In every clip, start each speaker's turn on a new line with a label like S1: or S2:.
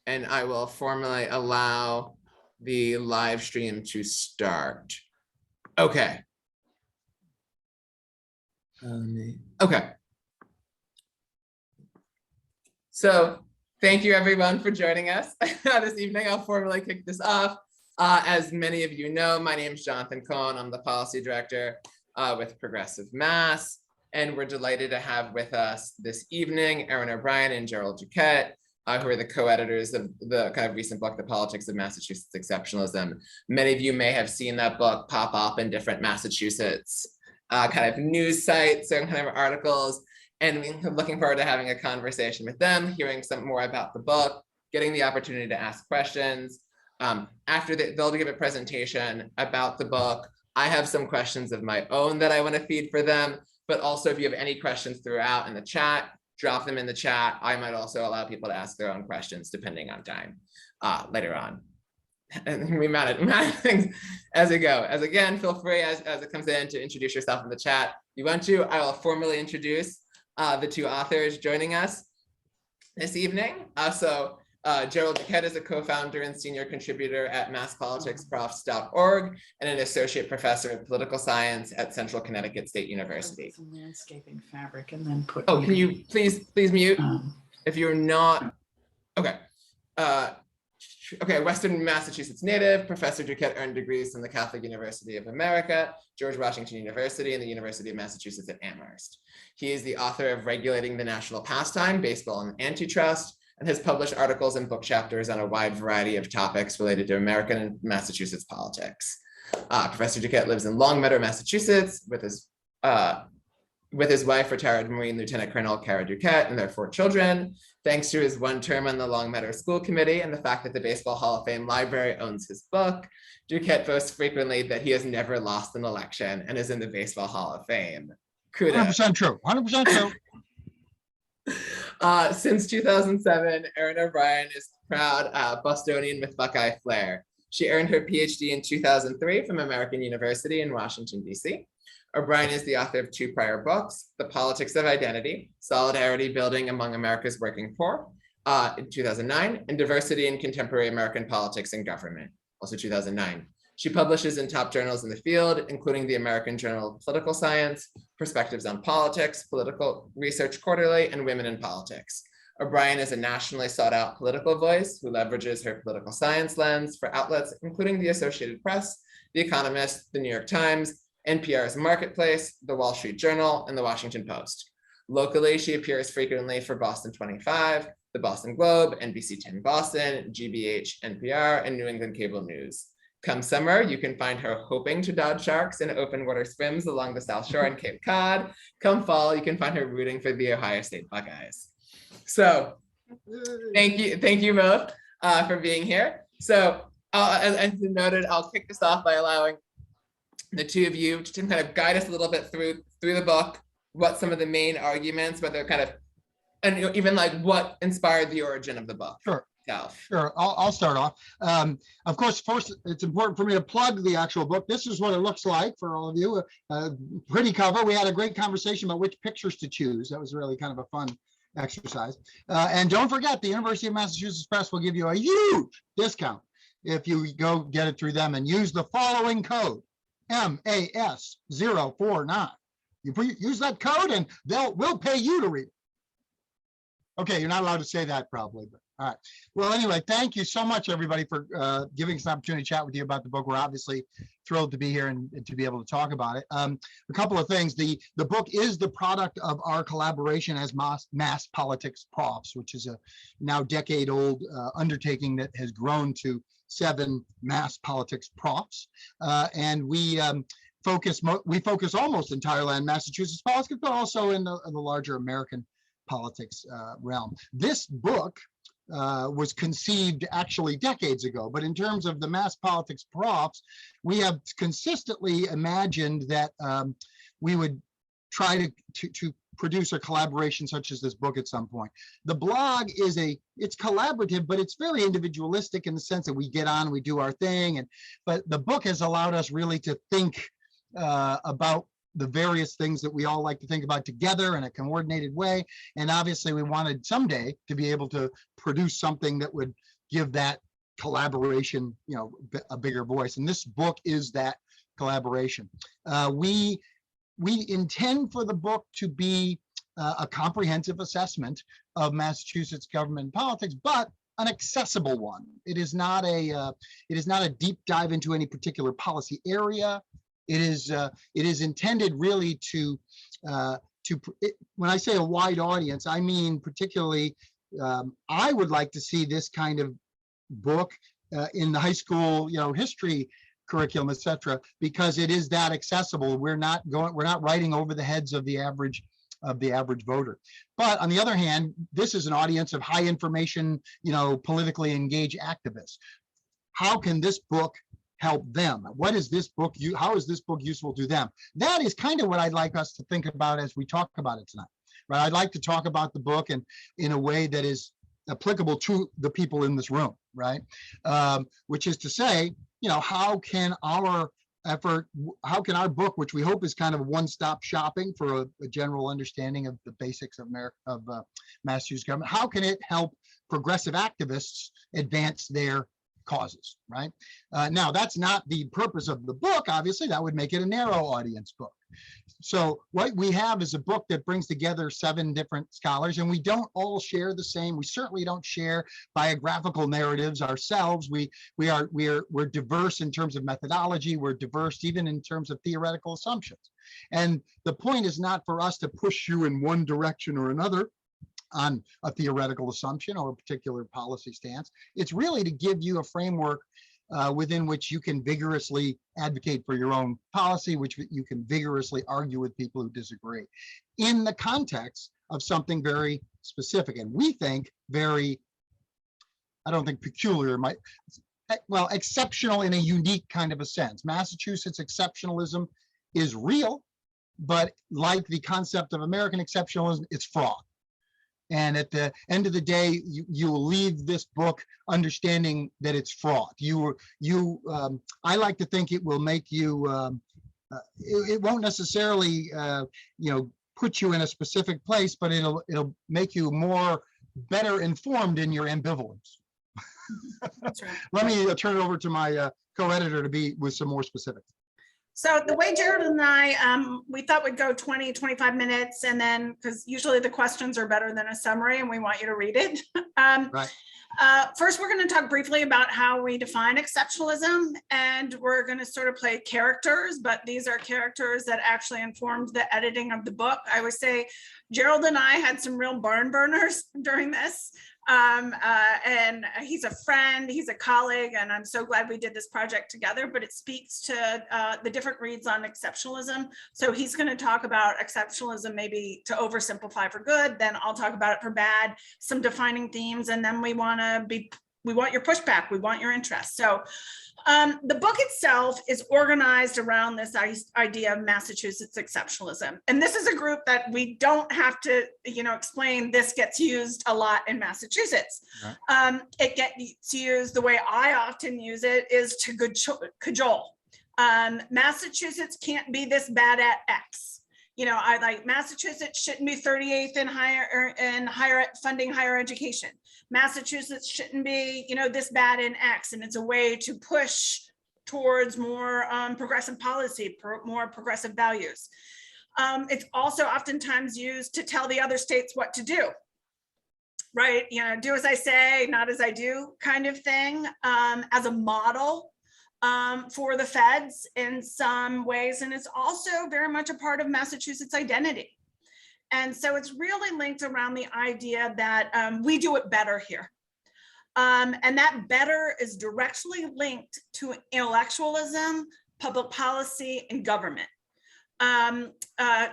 S1: and I will formally allow the live stream to start. Okay. Okay. So thank you everyone for joining us this evening. I'll formally kick this off. As many of you know, my name is Jonathan Cohn. I'm the Policy Director with Progressive Mass. And we're delighted to have with us this evening Erin O'Brien and Jerold Duquette, who are the co-editors of the kind of recent book, The Politics of Massachusetts Exceptionalism. Many of you may have seen that book pop up in different Massachusetts kind of news sites and kind of articles. And we're looking forward to having a conversation with them, hearing some more about the book, getting the opportunity to ask questions. After they'll give a presentation about the book. I have some questions of my own that I want to feed for them, but also if you have any questions throughout in the chat, drop them in the chat. I might also allow people to ask their own questions depending on time later on. And we manage things as we go. As again, feel free as it comes in to introduce yourself in the chat. If you want to, I will formally introduce the two authors joining us this evening. Jerold Duquette is a co-founder and senior contributor at masspoliticsprofs.org and an associate professor of political science at Central Connecticut State University.
S2: Some landscaping fabric and then put.
S1: Oh, can you please mute if you're not? Okay. Okay, Western Massachusetts native, Professor Duquette earned degrees from the Catholic University of America, George Washington University, and the University of Massachusetts at Amherst. He is the author of Regulating the National Pastime, Baseball and Antitrust, and has published articles and book chapters on a wide variety of topics related to American and Massachusetts politics. Professor Duquette lives in Longmeadow, Massachusetts with his wife, retired Marine Lieutenant Colonel Kara Duquette, and their 4 children. Thanks to his one term on the Longmeadow School Committee and the fact that the Baseball Hall of Fame Library owns his book, Duquette boasts frequently that he has never lost an election and is in the Baseball Hall of Fame. Kudos.
S3: 100% true, 100% true.
S1: Since 2007, Erin O'Brien is proud Bostonian with Buckeye flair. She earned her PhD in 2003 from American University in Washington, D.C. O'Brien is the author of 2 prior books, The Politics of Identity, Solidarity Building Among America's Working Poor, in 2009, and Diversity in Contemporary American Politics and Government, also 2009. She publishes in top journals in the field, including the American Journal of Political Science, Perspectives on Politics, Political Research Quarterly, and Women in Politics. O'Brien is a nationally sought out political voice who leverages her political science lens for outlets, including the Associated Press, The Economist, The New York Times, NPR's Marketplace, The Wall Street Journal, and The Washington Post. Locally, she appears frequently for Boston 25, The Boston Globe, NBC 10 Boston, GBH, NPR, and New England Cable News. Come summer, you can find her hoping to dodge sharks in open water swims along the South Shore and Cape Cod. Come fall, you can find her rooting for the Ohio State Buckeyes. So thank you both for being here. So as noted, I'll kick this off by allowing the two of you to kind of guide us a little bit through the book, what some of the main arguments, but they're kind of, and even like what inspired the origin of the book.
S3: Sure.
S1: Itself.
S3: Sure, I'll start off. Of course, first, it's important for me to plug the actual book. This is what it looks like for all of you. Pretty cover. We had a great conversation about which pictures to choose. That was really kind of a fun exercise. And don't forget, the University of Massachusetts Press will give you a huge discount if you go get it through them and use the following code, MAS049. You use that code and we'll pay you to read it. Okay, you're not allowed to say that probably, but all right. Well, anyway, thank you so much, everybody, for giving us an opportunity to chat with you about the book. We're obviously thrilled to be here and to be able to talk about it. A couple of things. The book is the product of our collaboration as Mass Politics Profs, which is a now decade-old undertaking that has grown to 7 Mass Politics Profs. And we focus almost entirely on Massachusetts politics, but also in the larger American politics realm. This book was conceived actually decades ago, but in terms of the Mass Politics Profs, we have consistently imagined that we would try to produce a collaboration such as this book at some point. The blog it's collaborative, but it's very individualistic in the sense that we get on, we do our thing, but the book has allowed us really to think about the various things that we all like to think about together in a coordinated way. And obviously we wanted someday to be able to produce something that would give that collaboration, a bigger voice. And this book is that collaboration. We intend for the book to be a comprehensive assessment of Massachusetts government and politics, but an accessible one. It is not a deep dive into any particular policy area. It is intended really to when I say a wide audience, I mean particularly I would like to see this kind of book in the high school, history curriculum, etc., because it is that accessible. We're not writing over the heads of the average voter. But on the other hand, this is an audience of high information, politically engaged activists. How can this book help them? How is this book useful to them? That is kind of what I'd like us to think about as we talk about it tonight. Right? I'd like to talk about the book in a way that is applicable to the people in this room, right? Which is to say, how can our book, which we hope is kind of one-stop shopping for a general understanding of the basics of Massachusetts government, how can it help progressive activists advance their causes, right? Now, that's not the purpose of the book. Obviously, that would make it a narrow audience book. So what we have is a book that brings together 7 different scholars, and we don't all share the same. We certainly don't share biographical narratives ourselves. We're diverse in terms of methodology. We're diverse even in terms of theoretical assumptions. And the point is not for us to push you in one direction or another on a theoretical assumption or a particular policy stance. It's really to give you a framework within which you can vigorously advocate for your own policy, which you can vigorously argue with people who disagree in the context of something very specific. And we think I don't think peculiar, exceptional in a unique kind of a sense. Massachusetts exceptionalism is real, but like the concept of American exceptionalism, it's fraud. And at the end of the day, you will leave this book understanding that it's fraud. I like to think it will make you. It won't necessarily, put you in a specific place, but it'll make you better informed in your ambivalence.
S2: That's right.
S3: Let me turn it over to my co-editor to be with some more specifics.
S2: So the way Jerold and I, we thought we'd go 20, 25 minutes, and then, because usually the questions are better than a summary and we want you to read it.
S3: Right.
S2: First, we're going to talk briefly about how we define exceptionalism, and we're going to sort of play characters, but these are characters that actually informed the editing of the book. I would say Jerold and I had some real barn burners during this. And he's a friend, he's a colleague, and I'm so glad we did this project together, but it speaks to the different reads on exceptionalism. So he's going to talk about exceptionalism, maybe to oversimplify for good, then I'll talk about it for bad, some defining themes, and then we want your pushback, we want your interest. So the book itself is organized around this idea of Massachusetts exceptionalism. And this is a group that we don't have to, explain. This gets used a lot in Massachusetts. Right. It gets used, the way I often use it is to cajole. Massachusetts can't be this bad at X. I like Massachusetts shouldn't be 38th in funding higher education. Massachusetts shouldn't be, this bad in X, and it's a way to push towards more progressive policy, more progressive values. It's also oftentimes used to tell the other states what to do, right? Do as I say, not as I do kind of thing, as a model for the feds in some ways. And it's also very much a part of Massachusetts identity. And so it's really linked around the idea that we do it better here. And that better is directly linked to intellectualism, public policy, and government.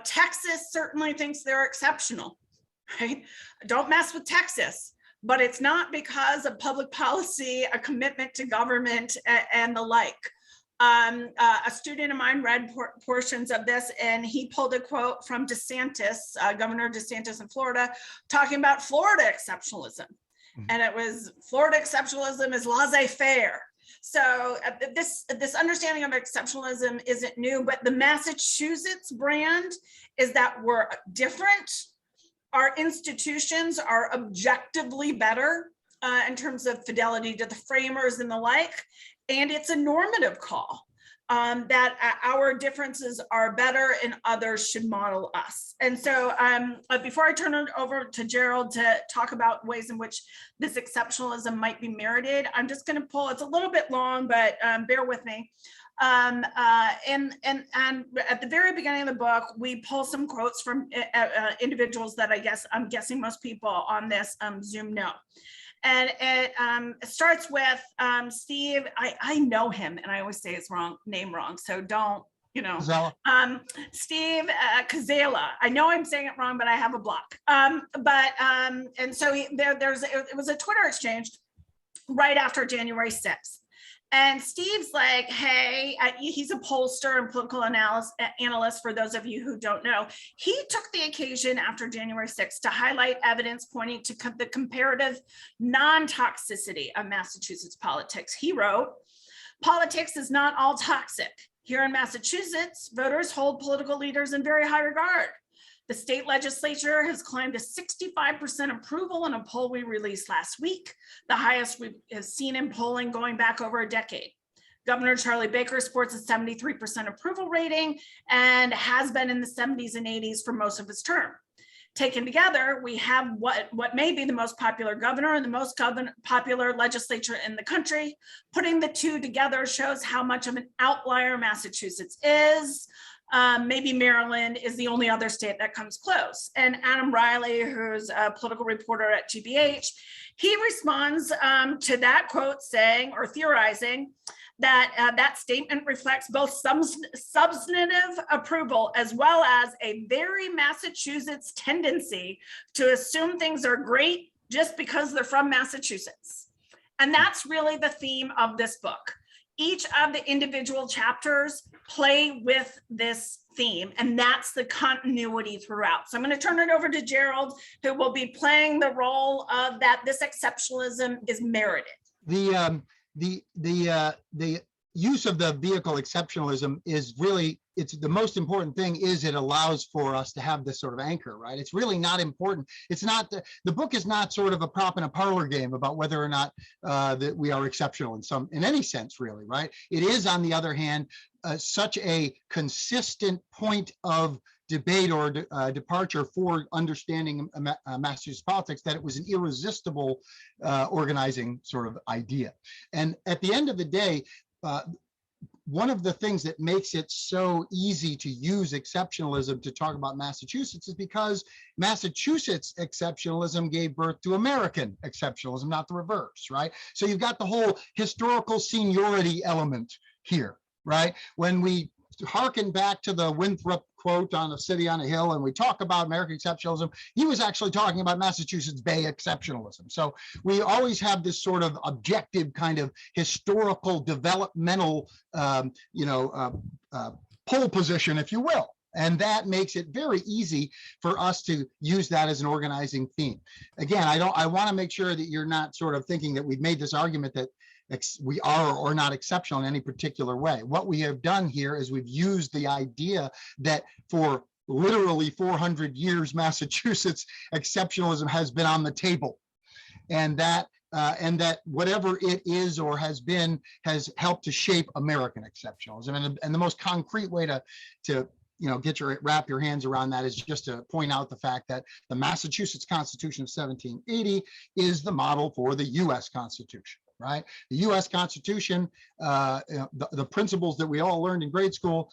S2: Texas certainly thinks they're exceptional, right? Don't mess with Texas, but it's not because of public policy, a commitment to government, and the like. A student of mine read portions of this, and he pulled a quote from DeSantis, Governor DeSantis in Florida, talking about Florida exceptionalism. Mm-hmm. And it was, Florida exceptionalism is laissez-faire. So this understanding of exceptionalism isn't new, but the Massachusetts brand is that we're different. Our institutions are objectively better in terms of fidelity to the framers and the like. And it's a normative call that our differences are better and others should model us. And so before I turn it over to Jerold to talk about ways in which this exceptionalism might be merited, I'm just going to pull, it's a little bit long, but bear with me. And at the very beginning of the book, we pull some quotes from individuals that I'm guessing most people on this Zoom know. And it starts with Steve. I know him, and I always say his name wrong, so don't, Steve Kazela. I know I'm saying it wrong, but I have a block. And so it was a Twitter exchange right after January 6th. And Steve's like, hey, he's a pollster and political analyst, for those of you who don't know. He took the occasion after January 6th to highlight evidence pointing to the comparative non-toxicity of Massachusetts politics. He wrote, politics is not all toxic. Here in Massachusetts, voters hold political leaders in very high regard. The state legislature has climbed to 65% approval in a poll we released last week, the highest we've seen in polling going back over a decade. Governor Charlie Baker sports a 73% approval rating and has been in the 70s and 80s for most of his term. Taken together, we have what may be the most popular governor and the most popular legislature in the country. Putting the two together shows how much of an outlier Massachusetts is. Maybe Maryland is the only other state that comes close. And Adam Riley, who's a political reporter at GBH, he responds to that quote saying, or theorizing, that that statement reflects both substantive approval as well as a very Massachusetts tendency to assume things are great just because they're from Massachusetts. And that's really the theme of this book. Each of the individual chapters play with this theme, and that's the continuity throughout. So I'm going to turn it over to Jerold, who will be playing the role of that this exceptionalism is merited.
S3: The use of the vehicle exceptionalism is really, it's the most important thing is it allows for us to have this sort of anchor, right? It's really not important. It's not, the book is not sort of a prop and a parlor game about whether or not that we are exceptional in any sense, really, right? It is, on the other hand, such a consistent point of debate or departure for understanding Massachusetts politics that it was an irresistible organizing sort of idea. And at the end of the day, one of the things that makes it so easy to use exceptionalism to talk about Massachusetts is because Massachusetts exceptionalism gave birth to American exceptionalism, not the reverse, right? So you've got the whole historical seniority element here, right? When we harken back to the Winthrop quote on A City on a Hill, and we talk about American exceptionalism, he was actually talking about Massachusetts Bay exceptionalism. So we always have this sort of objective kind of historical developmental, pole position, if you will. And that makes it very easy for us to use that as an organizing theme. Again, I want to make sure that you're not sort of thinking that we've made this argument that we are or not exceptional in any particular way. What we have done here is we've used the idea that for literally 400 years, Massachusetts exceptionalism has been on the table, and that whatever it is or has been has helped to shape American exceptionalism. And the most concrete way to wrap your hands around that is just to point out the fact that the Massachusetts Constitution of 1780 is the model for the U.S. Constitution. Right? The U.S. Constitution, the principles that we all learned in grade school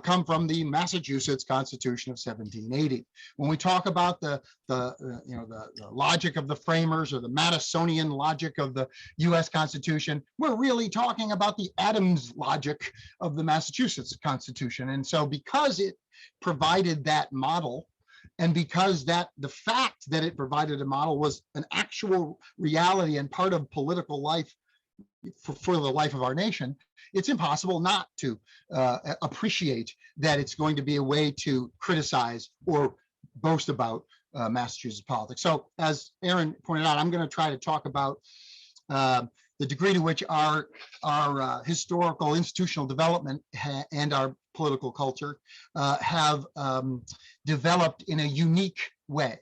S3: come from the Massachusetts Constitution of 1780. When we talk about the logic of the framers or the Madisonian logic of the U.S. Constitution, we're really talking about the Adams logic of the Massachusetts Constitution. And so because it provided that model, and because the fact that it provided a model was an actual reality and part of political life for the life of our nation, it's impossible not to appreciate that it's going to be a way to criticize or boast about Massachusetts politics. So as Erin pointed out, I'm going to try to talk about the degree to which our historical institutional development and our political culture have developed in a unique way.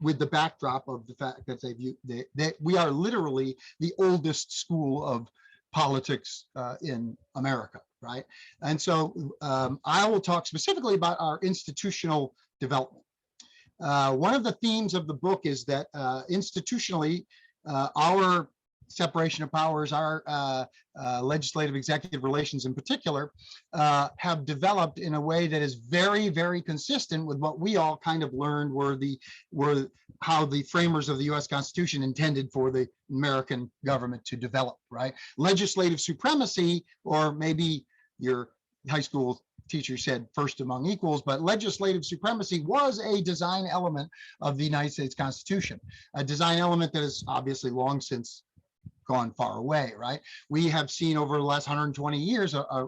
S3: with the backdrop of the fact that that we are literally the oldest school of politics in America, right? And so I will talk specifically about our institutional development. One of the themes of the book is that institutionally, our separation of powers, our legislative executive relations in particular, have developed in a way that is very, very consistent with what we all kind of learned were how the framers of the US Constitution intended for the American government to develop, right? Legislative supremacy, or maybe your high school teacher said first among equals, but legislative supremacy was a design element of the United States Constitution, a design element that is obviously long since gone far away, right? We have seen over the last 120 years a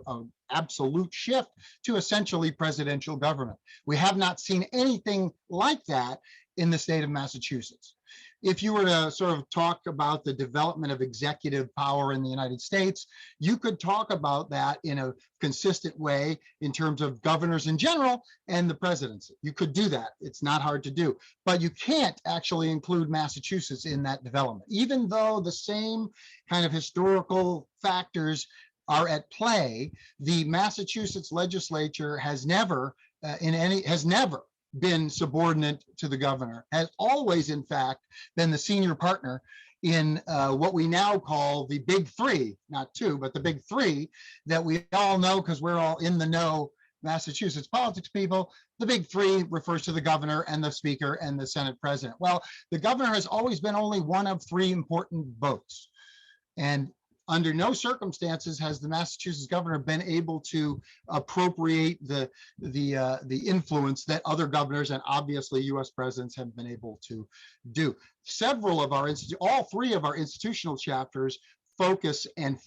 S3: absolute shift to essentially presidential government. We have not seen anything like that in the state of Massachusetts. If you were to sort of talk about the development of executive power in the United States, you could talk about that in a consistent way in terms of governors in general and the presidency. You could do that. It's not hard to do, but you can't actually include Massachusetts in that development, even though the same kind of historical factors are at play. The Massachusetts legislature has never been subordinate to the governor, has always, in fact, been the senior partner in what we now call the big three, not two, but the big three that we all know because we're all in the know Massachusetts politics people. The big three refers to the governor and the speaker and the Senate president. Well, the governor has always been only one of three important votes. And under no circumstances has the Massachusetts governor been able to appropriate the influence that other governors and obviously U.S. presidents have been able to do. Several of our all three of our institutional chapters focus and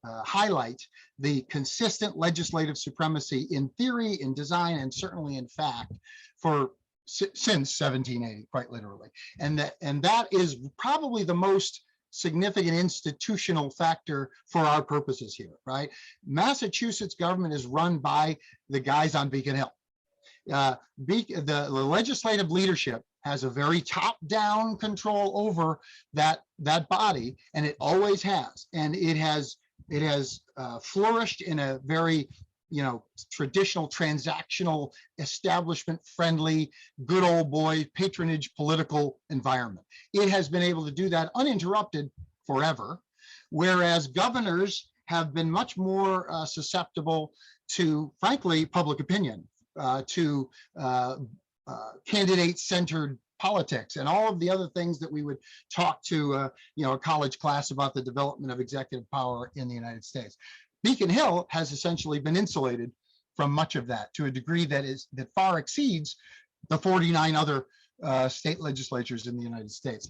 S3: highlight the consistent legislative supremacy in theory, in design, and certainly in fact since 1780, quite literally. And that is probably the most significant institutional factor for our purposes here, right? Massachusetts government is run by the guys on Beacon Hill. The legislative leadership has a very top-down control over that body, and it always has. And it has flourished in a very traditional, transactional, establishment-friendly, good old boy patronage political environment. It has been able to do that uninterrupted forever, whereas governors have been much more susceptible to, frankly, public opinion, to candidate-centered politics and all of the other things that we would talk to a college class about the development of executive power in the United States. Beacon Hill has essentially been insulated from much of that to a degree that far exceeds the 49 other state legislatures in the United States.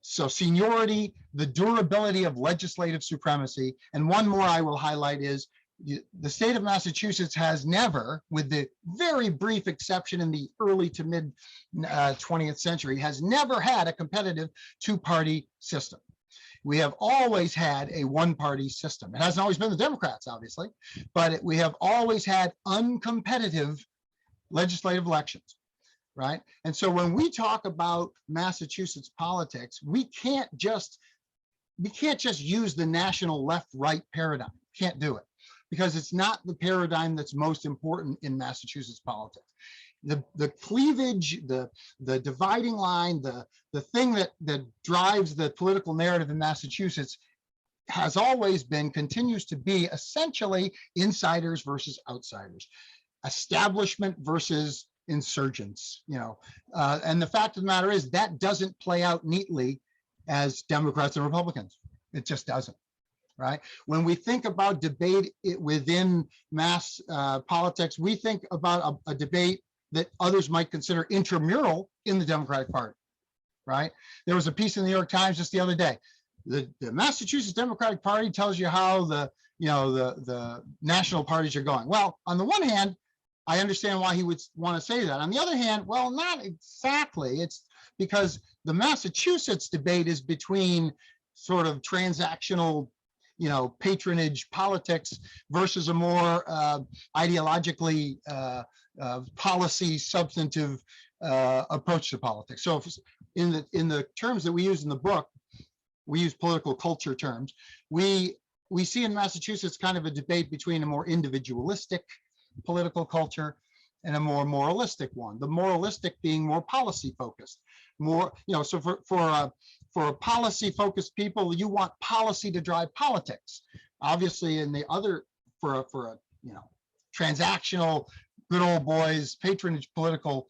S3: So seniority, the durability of legislative supremacy, and one more I will highlight is the state of Massachusetts has never, with the very brief exception in the early to mid 20th century, has never had a competitive two-party system. We have always had a one-party system. It hasn't always been the Democrats, obviously, but we have always had uncompetitive legislative elections, right? And so when we talk about Massachusetts politics, we can't just use the national left-right paradigm. Can't do it because it's not the paradigm that's most important in Massachusetts politics. The cleavage, the dividing line, the thing that drives the political narrative in Massachusetts has always been, continues to be essentially insiders versus outsiders, establishment versus insurgents, and the fact of the matter is that doesn't play out neatly as Democrats and Republicans. It just doesn't. Right? When we think about debate within mass politics, we think about a debate that others might consider intramural in the Democratic Party, right? There was a piece in the New York Times just the other day. The Massachusetts Democratic Party tells you how the national parties are going. Well, on the one hand, I understand why he would want to say that. On the other hand, well, not exactly. It's because the Massachusetts debate is between sort of transactional patronage politics versus a more ideologically policy substantive approach to politics. So in the terms that we use in the book, we use political culture terms. We see in Massachusetts kind of a debate between a more individualistic political culture and a more moralistic one. The moralistic being more policy focused, more, so for policy focused people, you want policy to drive politics. Obviously, in the other, for a transactional, good old boys patronage political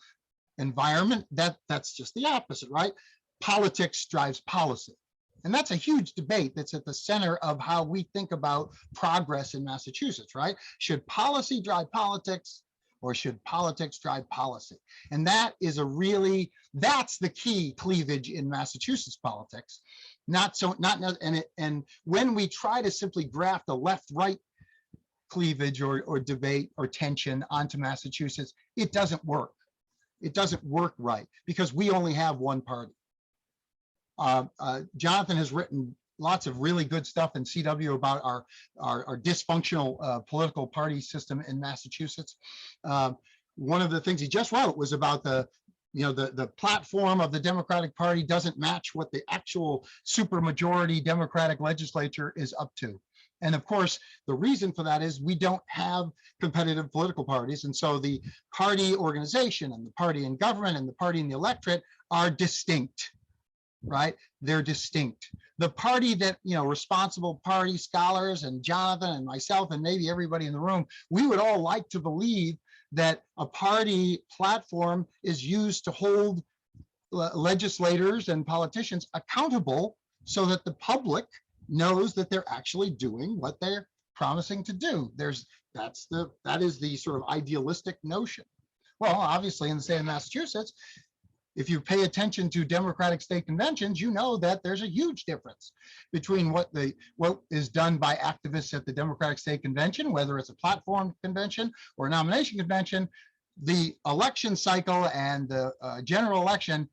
S3: environment, that's just the opposite, right? Politics drives policy. And that's a huge debate that's at the center of how we think about progress in Massachusetts, right? Should policy drive politics, or should politics drive policy? And that is that's the key cleavage in Massachusetts politics. And when we try to simply graft a left-right cleavage or debate or tension onto Massachusetts, it doesn't work. It doesn't work right, because we only have one party. Jonathan has written lots of really good stuff in CW about our dysfunctional political party system in Massachusetts. One of the things he just wrote was about the platform of the Democratic Party doesn't match what the actual supermajority Democratic legislature is up to. And of course, the reason for that is we don't have competitive political parties. And so the party organization and the party in government and the party in the electorate are distinct, right? They're distinct. The party that, responsible party scholars and Jonathan and myself and maybe everybody in the room, we would all like to believe that a party platform is used to hold legislators and politicians accountable so that the public knows that they're actually doing what they're promising to do. That is the sort of idealistic notion. Well, obviously in the state of Massachusetts, if you pay attention to Democratic state conventions, you know that there's a huge difference between what is done by activists at the Democratic State Convention, whether it's a platform convention or a nomination convention. The election cycle and the general election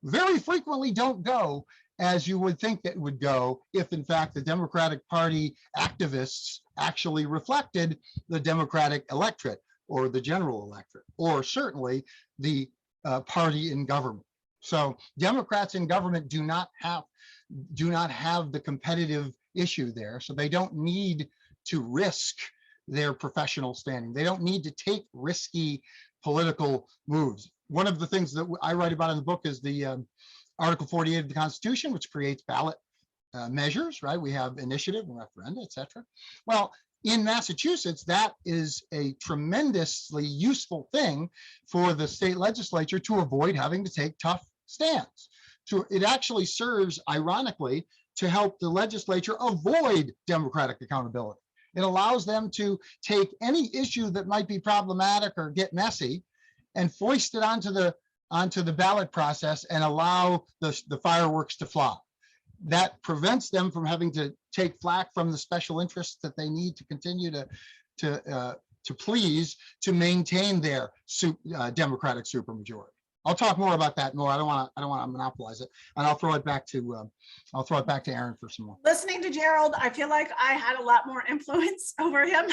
S3: very frequently don't go as you would think that it would go if, in fact, the Democratic Party activists actually reflected the Democratic electorate or the general electorate, or certainly the party in government. So Democrats in government do not have the competitive issue there. So they don't need to risk their professional standing. They don't need to take risky political moves. One of the things that I write about in the book is the Article 48 of the Constitution, which creates ballot measures, right? We have initiative and referenda, et cetera. Well, in Massachusetts, that is a tremendously useful thing for the state legislature to avoid having to take tough stands. It actually serves, ironically, to help the legislature avoid democratic accountability. It allows them to take any issue that might be problematic or get messy and foist it onto the ballot process and allow the fireworks to fly. That prevents them from having to take flack from the special interests that they need to continue to please to maintain their Democratic supermajority. I'll talk more about that more. I don't want to monopolize it, and I'll throw it back to Erin for some more.
S2: Listening to Jerold, I feel like I had a lot more influence over him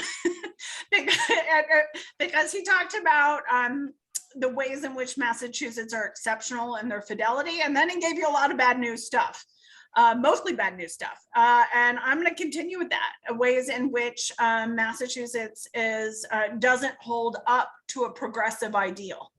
S2: because he talked about the ways in which Massachusetts are exceptional in their fidelity, and then he gave you a lot of bad news stuff. Mostly bad news stuff. And I'm going to continue with that, ways in which Massachusetts doesn't hold up to a progressive ideal.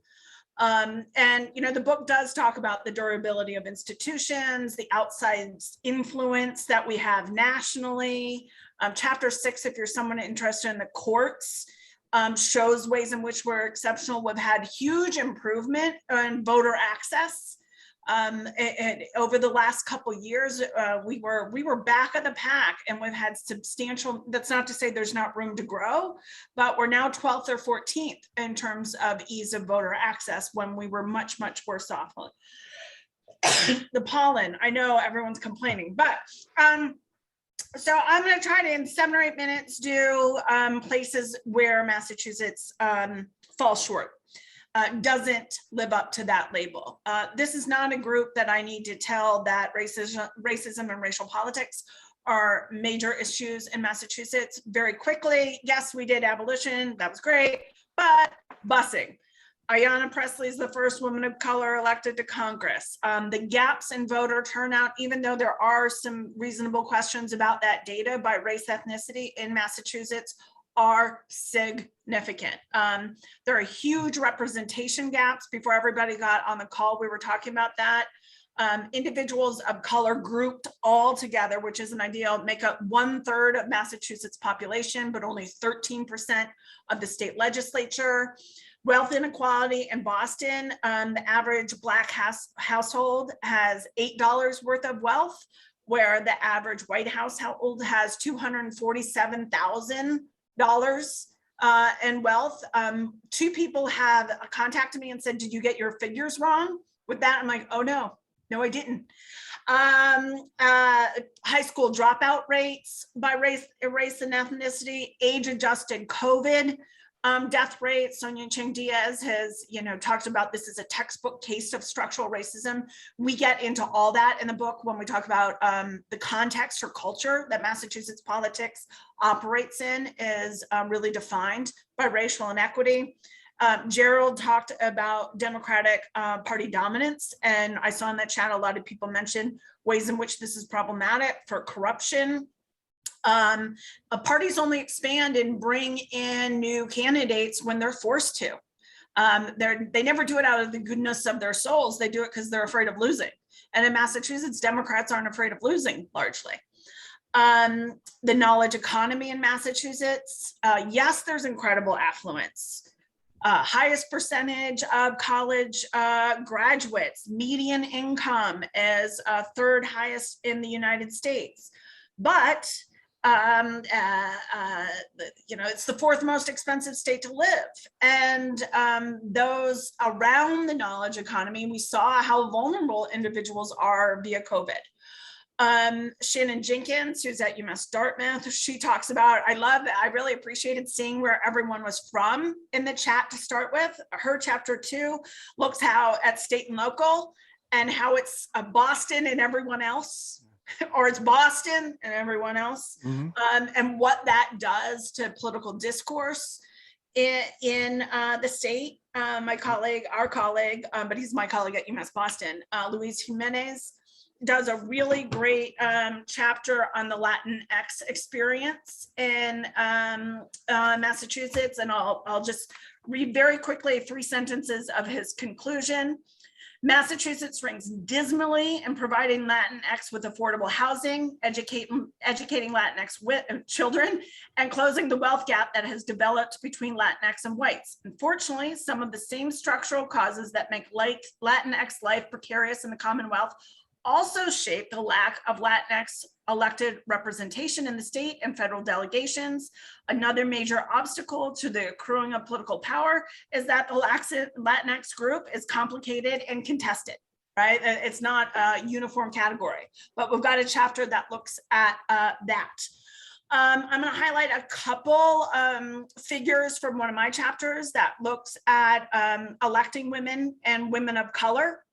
S2: And, the book does talk about the durability of institutions, the outside influence that we have nationally. Chapter 6, if you're someone interested in the courts, shows ways in which we're exceptional. We've had huge improvement in voter access. And over the last couple of years, we were back of the pack, and we've had substantial, that's not to say there's not room to grow, but we're now 12th or 14th in terms of ease of voter access when we were much, much worse off. The pollen, I know everyone's complaining, but so I'm going to try to, in 7 or 8 minutes, do places where Massachusetts falls short. Doesn't live up to that label. This is not a group that I need to tell that racism and racial politics are major issues in Massachusetts. Very quickly, yes, we did abolition, that was great, but busing. Ayanna Pressley is the first woman of color elected to Congress. The gaps in voter turnout, even though there are some reasonable questions about that data by race ethnicity in Massachusetts, are significant. There are huge representation gaps. Before everybody got on the call, we were talking about that. Individuals of color grouped all together, which isn't ideal, make up 1/3 of Massachusetts population, but only 13% of the state legislature. Wealth inequality in Boston, the average Black household has $8 worth of wealth, where the average white household has $247,000 in wealth. Two people have contacted me and said, "Did you get your figures wrong?" With that, I'm like, "Oh no. No, I didn't." High school dropout rates by race and ethnicity, age-adjusted COVID death rate. Sonia Cheng Diaz has, talked about this as a textbook case of structural racism. We get into all that in the book when we talk about the context or culture that Massachusetts politics operates in is really defined by racial inequity. Jerold talked about Democratic Party dominance, and I saw in that chat a lot of people mention ways in which this is problematic for corruption. Parties only expand and bring in new candidates when they're forced to. They never do it out of the goodness of their souls. They do it because they're afraid of losing. And in Massachusetts, Democrats aren't afraid of losing largely. The knowledge economy in Massachusetts, yes, there's incredible affluence. Highest percentage of college graduates, median income is third highest in the United States. But it's the fourth most expensive state to live. And those around the knowledge economy, we saw how vulnerable individuals are via COVID. Shannon Jenkins, who's at UMass Dartmouth, she talks about, I really appreciated seeing where everyone was from in the chat to start with. Her chapter 2 looks at state and local and how it's Boston and everyone else, or it's Boston and everyone else, and what that does to political discourse in the state. Our colleague, but he's my colleague at UMass Boston, Luis Jimenez, does a really great chapter on the Latinx experience in Massachusetts. And I'll just read very quickly 3 sentences of his conclusion. Massachusetts ranks dismally in providing Latinx with affordable housing, educating Latinx children, and closing the wealth gap that has developed between Latinx and whites. Unfortunately, some of the same structural causes that make Latinx life precarious in the Commonwealth also shape the lack of Latinx elected representation in the state and federal delegations. Another major obstacle to the accruing of political power is that the Latinx group is complicated and contested, right? It's not a uniform category, but we've got a chapter that looks at that. I'm going to highlight a couple figures from one of my chapters that looks at electing women and women of color.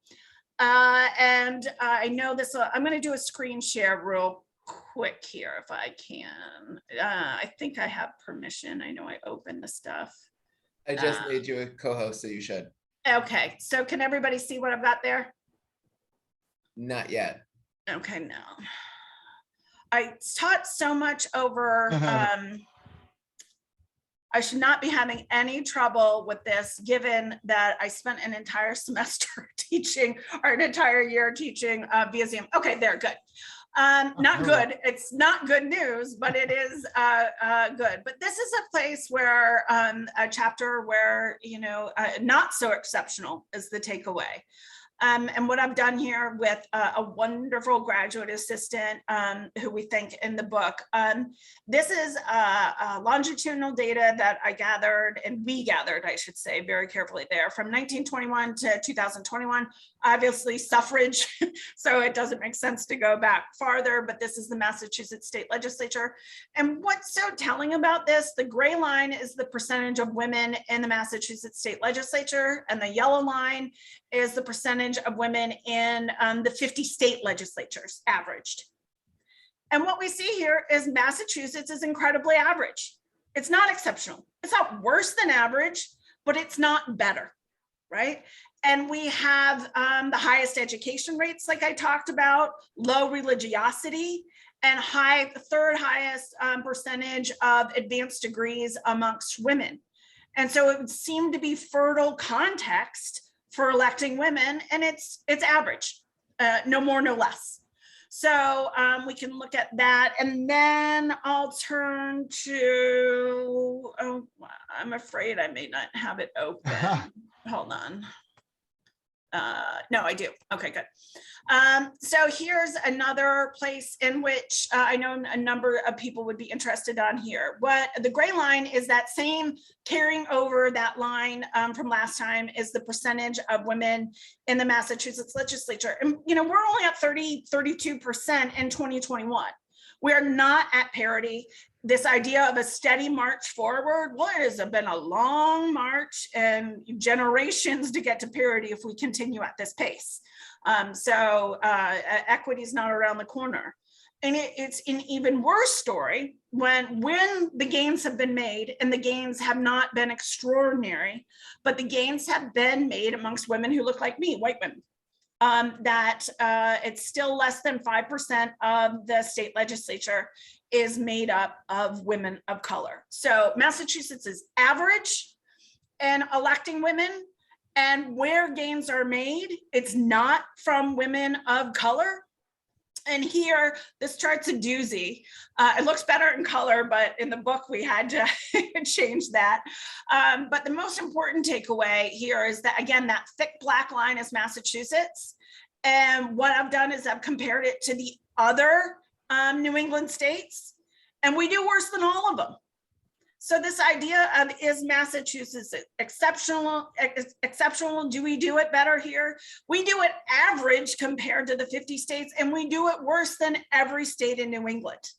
S2: And I know this, I'm going to do a screen share real quick here if I can. I think I have permission. I know I opened the stuff.
S1: I just made you a co-host, so you should.
S2: Okay, so can everybody see what I've got there?
S1: Not yet.
S2: Okay, no. I taught so much over, I should not be having any trouble with this, given that I spent an entire semester teaching, or an entire year teaching via Zoom. Okay, there, good. Not good. It's not good news, but it is good. But this is a place where a chapter where, not so exceptional is the takeaway. And what I've done here with a wonderful graduate assistant who we thank in the book. This is longitudinal data that I gathered, and we gathered, I should say, very carefully there, from 1921 to 2021. Obviously suffrage, so it doesn't make sense to go back farther, but this is the Massachusetts State Legislature. And what's so telling about this, the gray line is the percentage of women in the Massachusetts State Legislature, and the yellow line is the percentage of women in the 50 state legislatures averaged. And what we see here is Massachusetts is incredibly average. It's not exceptional. It's not worse than average, but it's not better. right? And we have the highest education rates, like I talked about, low religiosity, and third highest percentage of advanced degrees amongst women. And so it would seem to be fertile context for electing women, and it's average, no more, no less. So we can look at that, and then I'll turn to, oh, I'm afraid I may not have it open. Hold on. No, I do. Okay, good. So here's another place in which I know a number of people would be interested on here. What the gray line is, that same carrying over that line from last time, is the percentage of women in the Massachusetts legislature. And, you know, we're only at 32% in 2021. We are not at parity. This idea of a steady march forward, well, it has been a long march and generations to get to parity if we continue at this pace. Equity is not around the corner. And it's an even worse story when the gains have been made, and the gains have not been extraordinary, but the gains have been made amongst women who look like me, white women. It's still less than 5% of the state legislature is made up of women of color. So Massachusetts is average in electing women, and where gains are made, it's not from women of color. And here, this chart's a doozy. It looks better in color, but in the book we had to change that. But the most important takeaway here is that, again, that thick black line is Massachusetts. And what I've done is I've compared it to the other New England states, and we do worse than all of them. So this idea of, is Massachusetts exceptional? Do we do it better here? We do it average compared to the 50 states, and we do it worse than every state in New England.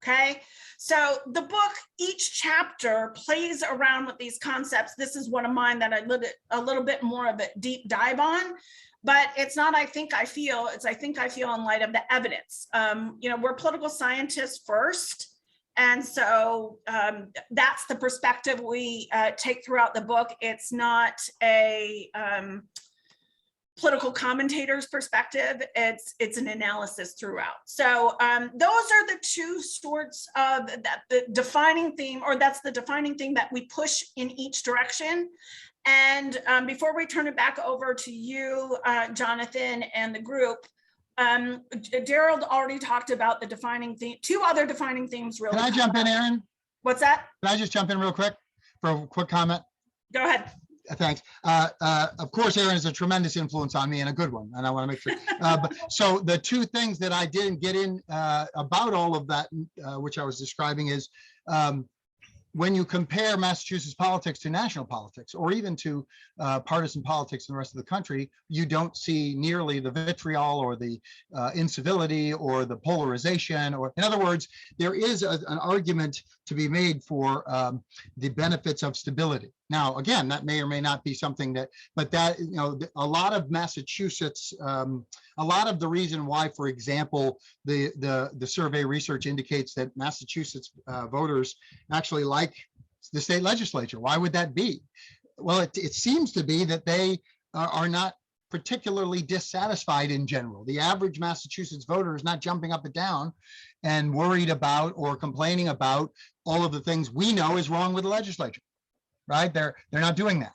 S2: Okay, so the book, each chapter plays around with these concepts. This is one of mine that I did a little bit more of a deep dive on, but it's not I think I feel, it's I think I feel in light of the evidence. You know, we're political scientists first. And so that's the perspective we take throughout the book. It's not a political commentator's perspective. It's an analysis throughout. So those are the two sorts of the defining theme, or that's the defining thing that we push in each direction. And before we turn it back over to you, Jonathan, and the group, Jerold already talked about the defining theme, two other defining themes. Really,
S3: can I jump in, Erin?
S2: What's that?
S3: Can I just jump in real quick for a quick comment?
S2: Go ahead.
S3: Thanks. Of course, Erin is a tremendous influence on me, and a good one, and I want to make sure. So the two things that I didn't get in about all of that, which I was describing, is when you compare Massachusetts politics to national politics, or even to partisan politics in the rest of the country, you don't see nearly the vitriol or the incivility or the polarization. Or, in other words, there is an argument to be made for the benefits of stability. Now, again, that may or may not be something that, but that, you know, a lot of Massachusetts, a lot of the reason why, for example, the survey research indicates that Massachusetts voters actually like the state legislature. Why would that be? Well, it seems to be that they are not particularly dissatisfied in general. The average Massachusetts voter is not jumping up and down and worried about or complaining about all of the things we know is wrong with the legislature, right? They're not doing that.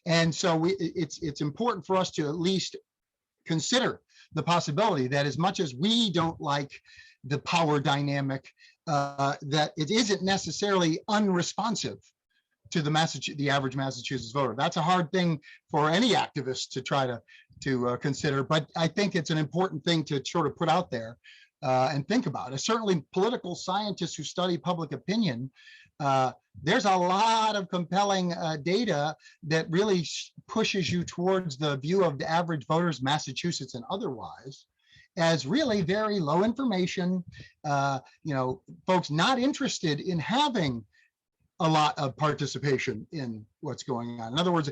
S3: And so it's important for us to at least consider the possibility that, as much as we don't like the power dynamic, that it isn't necessarily unresponsive to the average Massachusetts voter. That's a hard thing for any activist to try to consider, but I think it's an important thing to sort of put out there and think about. Certainly, political scientists who study public opinion, there's a lot of compelling data that really pushes you towards the view of the average voters, Massachusetts and otherwise, as really very low information, folks not interested in having a lot of participation in what's going on. In other words,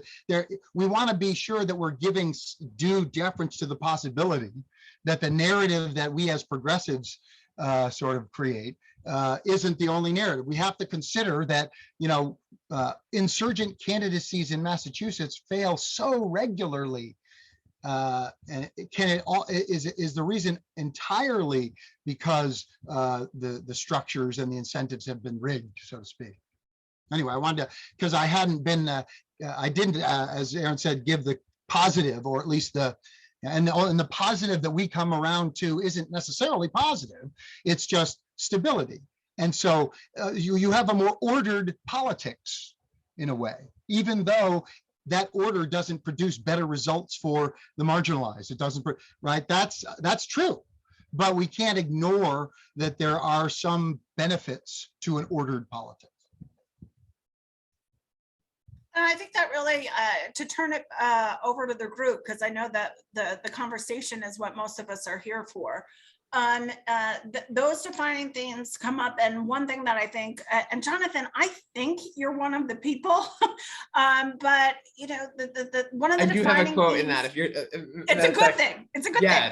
S3: we want to be sure that we're giving due deference to the possibility that the narrative that we as progressives sort of create isn't the only narrative. We have to consider that, insurgent candidacies in Massachusetts fail so regularly. And is the reason entirely because the structures and the incentives have been rigged, so to speak. Anyway, I wanted to, because I hadn't been, I didn't, as Erin said, give the positive, or at least and the positive that we come around to isn't necessarily positive. It's just stability. And so you have a more ordered politics in a way, even though that order doesn't produce better results for the marginalized. It doesn't, right? That's true. But we can't ignore that there are some benefits to an ordered politics.
S2: I think that really, to turn it over to the group, because I know that the conversation is what most of us are here for. Those defining themes come up, and one thing that I think, and Jonathan, I think you're one of the people, but one of the
S1: I do have a quote in that. If you're,
S2: it's a good thing. It's a good thing.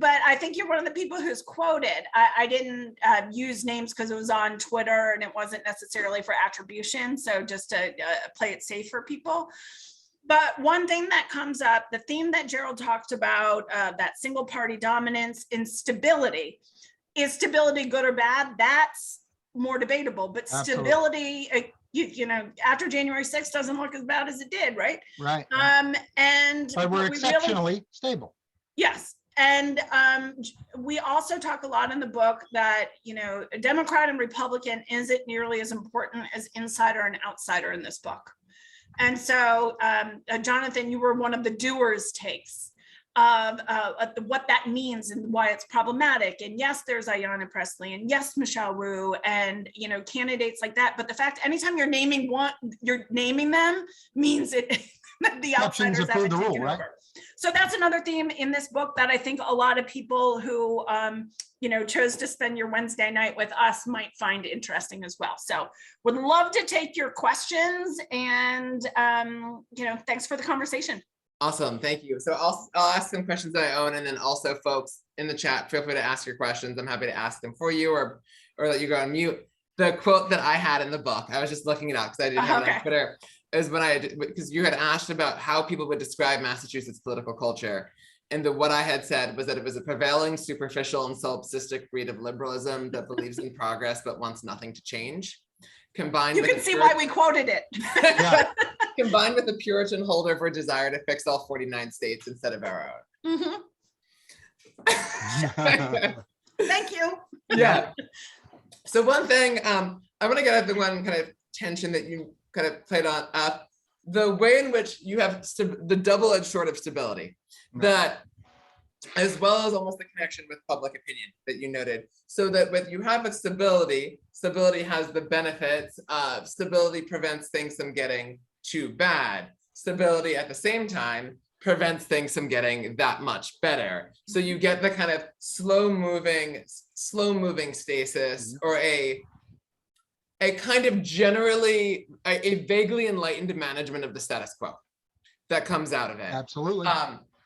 S2: But I think you're one of the people who's quoted. I didn't use names because it was on Twitter and it wasn't necessarily for attribution. So just to play it safe for people. But one thing that comes up, the theme that Jerold talked about, that single party dominance, instability. Is stability good or bad? That's more debatable. But stability, after January 6th doesn't look as bad as it did, right?
S3: Right.
S2: But
S3: we're exceptionally stable.
S2: Yes. And we also talk a lot in the book that, a Democrat and Republican isn't nearly as important as insider and outsider in this book. And so, Jonathan, you were one of the doers' takes of what that means and why it's problematic. And yes, there's Ayanna Pressley, and yes, Michelle Wu, and candidates like that. But the fact, anytime you're naming them means it the outsiders have taken over. Right? So that's another theme in this book that I think a lot of people who chose to spend your Wednesday night with us might find interesting as well. So would love to take your questions, and thanks for the conversation.
S1: Awesome, thank you. So I'll ask some questions that I own, and then also folks in the chat, feel free to ask your questions. I'm happy to ask them for you, or let you go on mute. The quote that I had in the book, I was just looking it up because I didn't have it on Twitter. Is because you had asked about how people would describe Massachusetts political culture. And what I had said was that it was a prevailing, superficial, and solipsistic breed of liberalism that believes in progress but wants nothing to change. Combined
S2: you can see why we quoted it.
S1: Combined with a Puritan holdover desire to fix all 49 states instead of our own.
S2: Mm-hmm. Thank you.
S1: Yeah. So one thing, I want to get at the one kind of tension that you kind of played on, the way in which you have the double-edged sword of stability, that as well as almost the connection with public opinion that you noted. So that when you have a stability has the benefits of stability prevents things from getting too bad. Stability at the same time prevents things from getting that much better. So you get the kind of slow moving stasis, or a kind of generally a vaguely enlightened management of the status quo that comes out of it.
S3: Absolutely.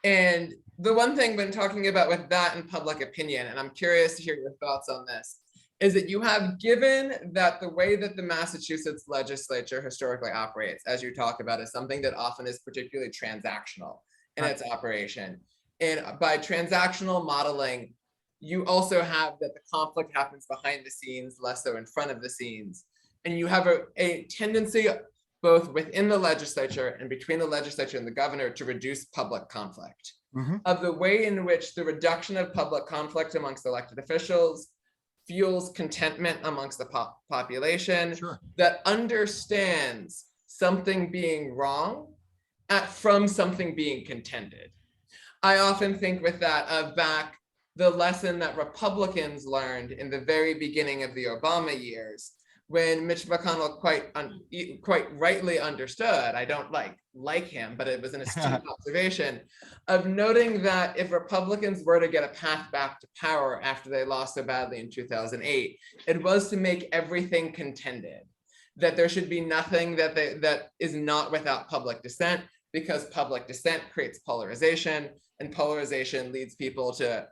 S1: And the one thing when talking about with that and public opinion, and I'm curious to hear your thoughts on this, is that you have, given that the way that the Massachusetts legislature historically operates, as you talk about, is something that often is particularly transactional in its operation. And by transactional modeling, you also have that the conflict happens behind the scenes, less so in front of the scenes. And you have a tendency both within the legislature and between the legislature and the governor to reduce public conflict. Mm-hmm. Of the way in which the reduction of public conflict amongst elected officials fuels contentment amongst the population, sure, that understands something being wrong from something being contended. I often think with that of back the lesson that Republicans learned in the very beginning of the Obama years, when Mitch McConnell quite rightly understood, I don't like him, but it was an astute observation of noting that if Republicans were to get a path back to power after they lost so badly in 2008, it was to make everything contended, that there should be nothing that is not without public dissent, because public dissent creates polarization, and polarization leads people to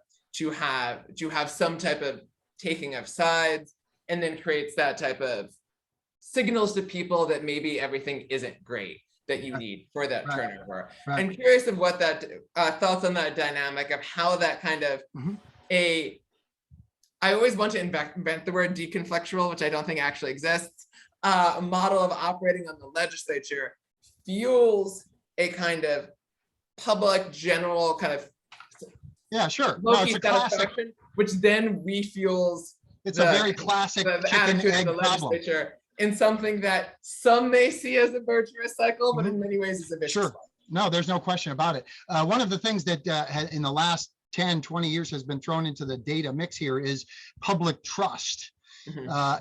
S1: have some type of taking of sides, and then creates that type of signals to people that maybe everything isn't great that you need for that turnover. I'm curious of what that thoughts on that dynamic of how that kind of I always want to invent the word deconflictual, which I don't think actually exists, a model of operating on the legislature fuels a kind of public general kind of
S3: it's a classic,
S1: which then refuels
S3: a very classic
S1: the
S3: chicken
S1: attitude
S3: egg
S1: of the
S3: problem
S1: legislature in something that some may see as a virtuous cycle, but in many ways is a vicious one.
S3: No, there's no question about it. One of the things that in the last 10, 20 years has been thrown into the data mix here is public trust.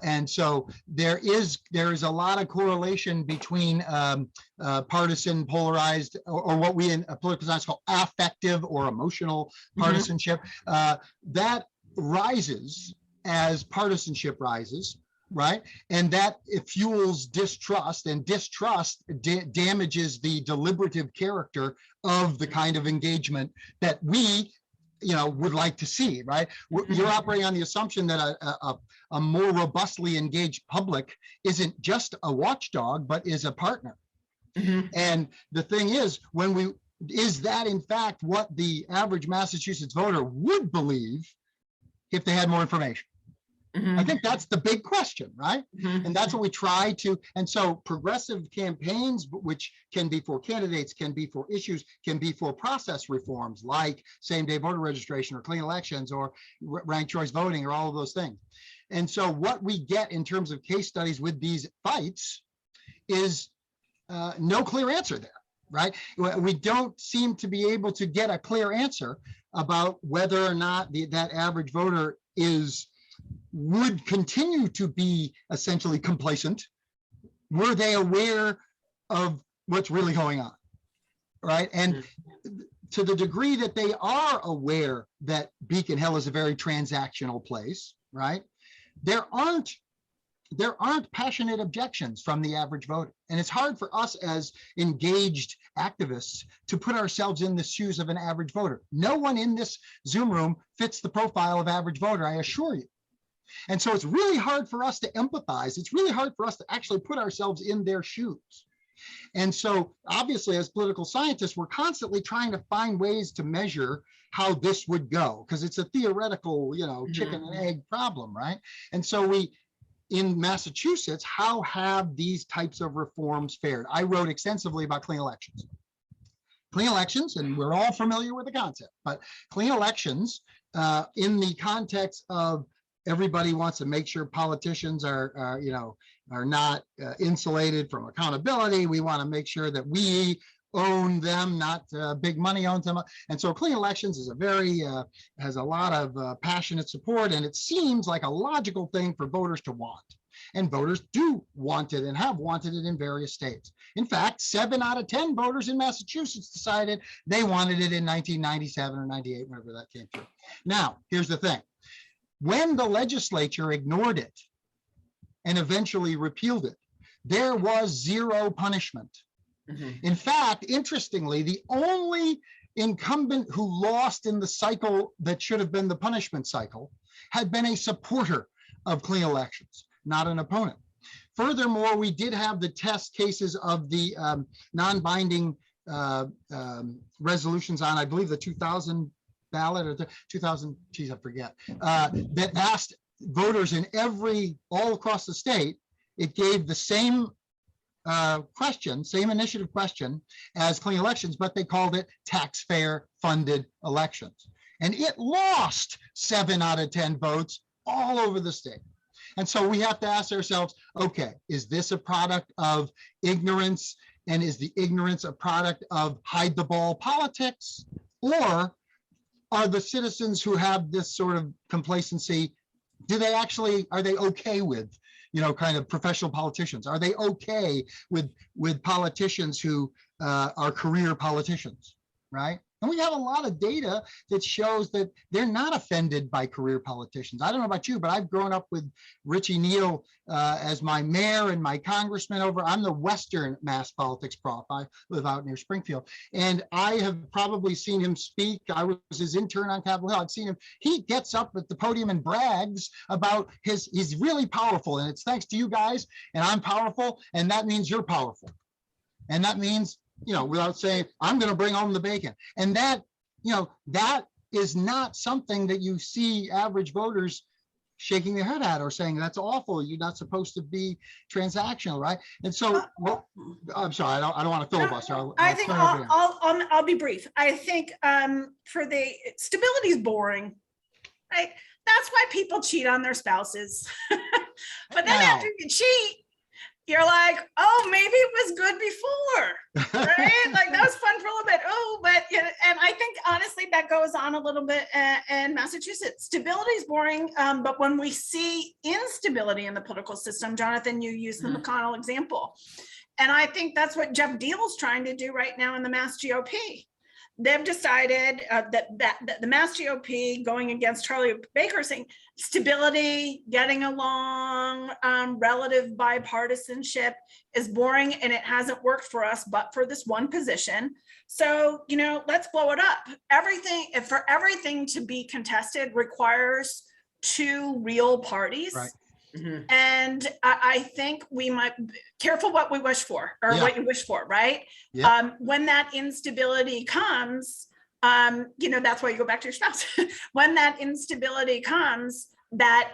S3: And so there is a lot of correlation between partisan, polarized, or what we in political science call affective or emotional partisanship. That rises as partisanship rises, right? And that it fuels distrust, and distrust damages the deliberative character of the kind of engagement that we would like to see, right? You're operating on the assumption that a more robustly engaged public isn't just a watchdog, but is a partner. And the thing is, is that in fact what the average Massachusetts voter would believe if they had more information? I think that's the big question, right? And that's what we try to, and so progressive campaigns, which can be for candidates, can be for issues, can be for process reforms like same-day voter registration or clean elections or ranked choice voting or all of those things. And so what we get in terms of case studies with these fights is no clear answer there, right? We don't seem to be able to get a clear answer about whether or not that average voter would continue to be essentially complacent. Were they aware of what's really going on, right? And to the degree that they are aware that Beacon Hill is a very transactional place, right? There aren't passionate objections from the average voter. And it's hard for us as engaged activists to put ourselves in the shoes of an average voter. No one in this Zoom room fits the profile of average voter, I assure you. And so it's really hard for us to empathize. It's really hard for us to actually put ourselves in their shoes. And so obviously as political scientists, we're constantly trying to find ways to measure how this would go, because it's a theoretical, chicken and egg problem, right? And so in Massachusetts, how have these types of reforms fared? I wrote extensively about clean elections. Clean elections, and we're all familiar with the concept, but clean elections in the context of everybody wants to make sure politicians are not insulated from accountability. We want to make sure that we own them, not big money owns them. And so clean elections is has a lot of passionate support, and it seems like a logical thing for voters to want. And voters do want it and have wanted it in various states. In fact, 7 out of 10 voters in Massachusetts decided they wanted it in 1997 or 98, whenever that came through. Now, here's the thing. When the legislature ignored it and eventually repealed it, there was zero punishment. In fact, interestingly, the only incumbent who lost in the cycle that should have been the punishment cycle had been a supporter of clean elections, not an opponent. Furthermore, we did have the test cases of the non-binding resolutions on, I believe, the 2000 ballot or the 2000, geez, I forget, that asked voters all across the state. It gave the same same initiative question as clean elections, but they called it taxpayer funded elections. And it lost 7 out of 10 votes all over the state. And so we have to ask ourselves, okay, is this a product of ignorance? And is the ignorance a product of hide the ball politics? Or are the citizens who have this sort of complacency, are they okay with, kind of professional politicians? Are they okay with politicians who are career politicians, right? And we have a lot of data that shows that they're not offended by career politicians. I don't know about you, but I've grown up with Richie Neal as my mayor and my congressman I'm the Western Mass politics prof. I live out near Springfield. And I have probably seen him speak. I was his intern on Capitol Hill. I've seen him. He gets up at the podium and brags about he's really powerful. And it's thanks to you guys. And I'm powerful. And that means you're powerful. And that means, without saying, I'm going to bring home the bacon. And that, that is not something that you see average voters shaking their head at or saying, that's awful. You're not supposed to be transactional, right? And so, I'm sorry, I don't want to filibuster.
S2: I'll be brief. I think for the stability is boring, right? That's why people cheat on their spouses. But then after you cheat, you're like, oh, maybe it was good before, right? Like that was fun for a little bit. Oh, but, and I think honestly that goes on a little bit in Massachusetts. Stability is boring, but when we see instability in the political system, Jonathan, you used the McConnell example. And I think that's what Jeff Deal's trying to do right now in the Mass GOP. They've decided that the Mass GOP going against Charlie Baker saying stability, getting along, relative bipartisanship is boring and it hasn't worked for us, but for this one position. So, let's blow it up. For everything to be contested requires two real parties.
S3: Right.
S2: Mm-hmm. And I think we might be careful what we wish for or what you wish for, right?
S3: Yeah.
S2: When that instability comes, that's why you go back to your spouse. When that instability comes, that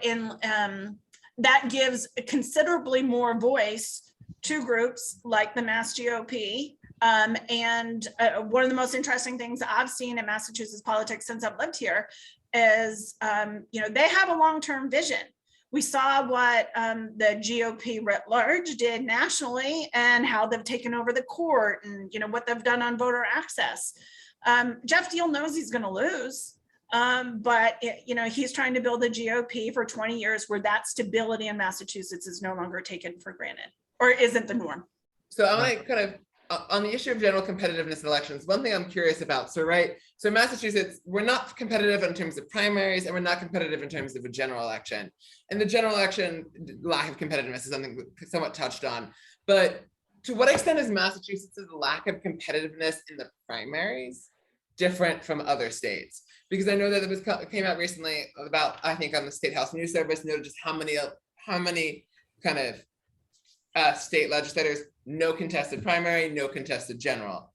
S2: gives considerably more voice to groups like the Mass GOP. And one of the most interesting things I've seen in Massachusetts politics since I've lived here is, they have a long-term vision. We saw what the GOP writ large did nationally and how they've taken over the court and, what they've done on voter access. Jeff Deal knows he's going to lose, but, he's trying to build a GOP for 20 years where that stability in Massachusetts is no longer taken for granted or isn't the norm.
S1: So I want to kind of, on the issue of general competitiveness in elections, one thing I'm curious about. So Massachusetts, we're not competitive in terms of primaries and we're not competitive in terms of a general election. And the general election lack of competitiveness is something somewhat touched on. But to what extent is Massachusetts' lack of competitiveness in the primaries different from other states? Because I know that it came out recently about, I think on the State House News Service, noted just how many kind of state legislators, no contested primary, no contested general.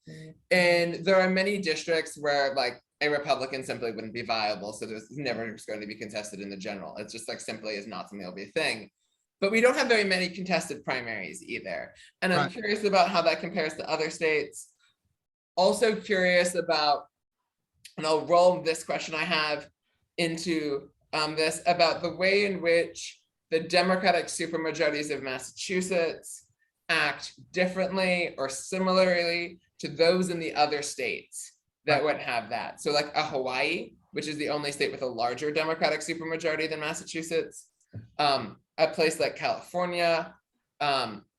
S1: And there are many districts where like a Republican simply wouldn't be viable. So there's never going to be contested in the general. It's just like simply is not something that'll be a thing. But we don't have very many contested primaries either. And I'm curious about how that compares to other states. Also curious about, and I'll roll this question I have into this, about the way in which the Democratic supermajorities of Massachusetts act differently or similarly to those in the other states that would have that. So like a Hawaii, which is the only state with a larger Democratic supermajority than Massachusetts, a place like California,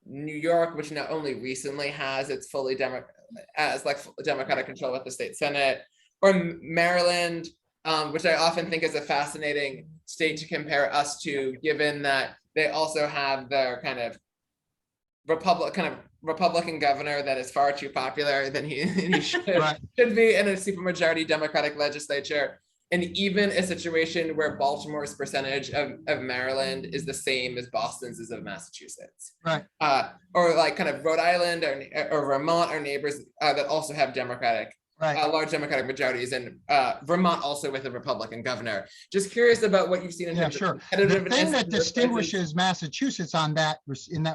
S1: New York, which not only recently has its fully Democratic control with the state Senate, or Maryland, which I often think is a fascinating state to compare us to, given that they also have their kind of Republican governor that is far too popular than he should be in a supermajority Democratic legislature. And even a situation where Baltimore's percentage of Maryland is the same as Boston's is of Massachusetts.
S3: Right.
S1: Or like kind of Rhode Island or Vermont are neighbors that also have large Democratic majorities, and Vermont also with a Republican governor. Just curious about what you've seen in terms of competitiveness.
S3: The thing that distinguishes Massachusetts in that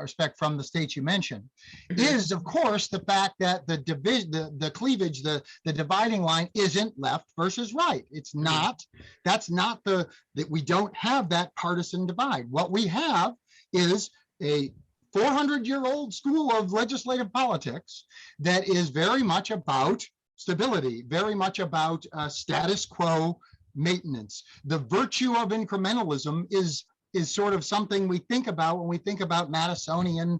S3: respect from the states you mentioned is, of course, the fact that the cleavage, the dividing line isn't left versus right. It's not. That's not that we don't have that partisan divide. What we have is a 400-year-old school of legislative politics that is very much about stability, very much about status quo maintenance. The virtue of incrementalism is sort of something we think about when we think about Madisonian,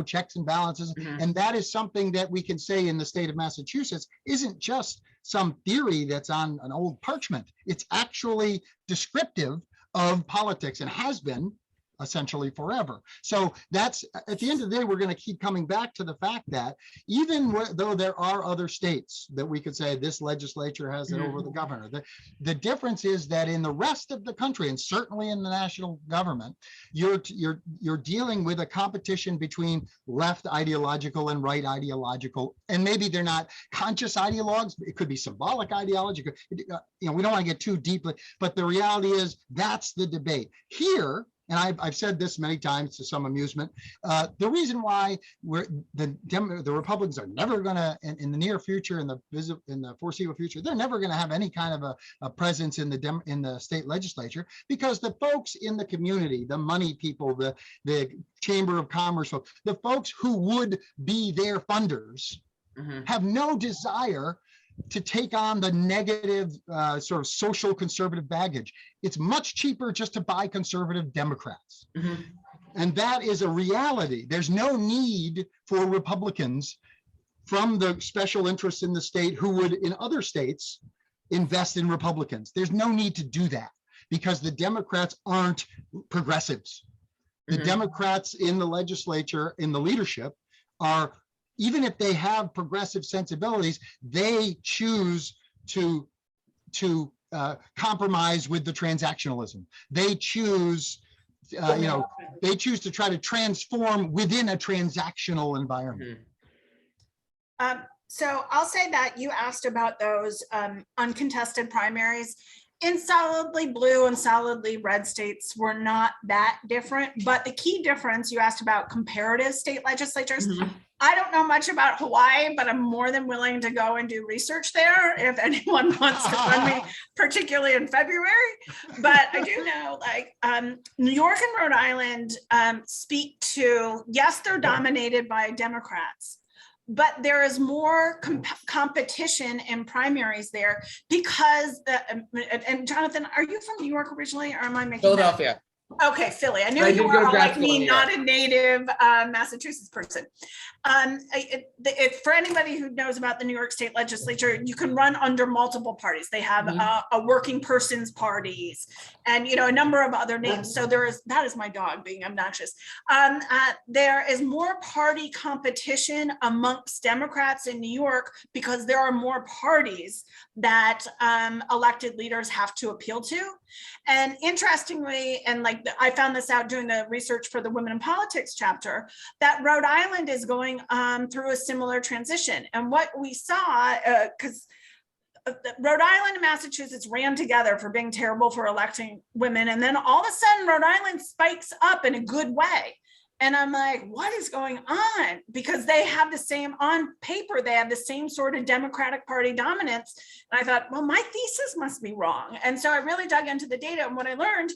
S3: checks and balances. And that is something that we can say in the state of Massachusetts isn't just some theory that's on an old parchment. It's actually descriptive of politics and has been essentially forever. So that's, at the end of the day, we're going to keep coming back to the fact that even though there are other states that we could say this legislature has it over the governor, the difference is that in the rest of the country, and certainly in the national government, you're dealing with a competition between left ideological and right ideological, and maybe they're not conscious ideologues. It could be symbolic ideology. We don't want to get too deeply, but the reality is that's the debate here. And I've said this many times to some amusement. The reason why the Republicans are never going to, in the near future, in the foreseeable future, they're never going to have any kind of a presence in the state legislature, because the folks in the community, the money people, the Chamber of Commerce, the folks who would be their funders, have no desire to take on the negative sort of social conservative baggage. It's much cheaper just to buy conservative Democrats. And that is a reality. There's no need for Republicans from the special interests in the state who would, in other states, invest in Republicans. There's no need to do that because the Democrats aren't progressives. The Democrats in the legislature, in the leadership, are, even if they have progressive sensibilities, they choose to compromise with the transactionalism. They choose, they choose to try to transform within a transactional environment.
S2: So I'll say that you asked about those uncontested primaries. In solidly blue and solidly red states were not that different, but the key difference, you asked about comparative state legislatures. I don't know much about Hawaii, but I'm more than willing to go and do research there if anyone wants to fund me, particularly in February. But I do know, like, New York and Rhode Island speak to, yes, they're dominated by Democrats, but there is more competition in primaries there because, and Jonathan, are you from New York originally, or am I making
S1: Philadelphia?
S2: Okay, Philly. I knew you were like me, not a native Massachusetts person. For anybody who knows about the New York State Legislature, you can run under multiple parties. They have a working person's parties and, a number of other names. So that is my dog being obnoxious. There is more party competition amongst Democrats in New York because there are more parties that elected leaders have to appeal to. And interestingly, and like I found this out doing the research for the Women in Politics chapter, that Rhode Island is going through a similar transition. And what we saw, because Rhode Island and Massachusetts ran together for being terrible for electing women. And then all of a sudden, Rhode Island spikes up in a good way. And I'm like, what is going on? Because they have the same, on paper, they have the same sort of Democratic Party dominance. And I thought, well, my thesis must be wrong. And so I really dug into the data. And what I learned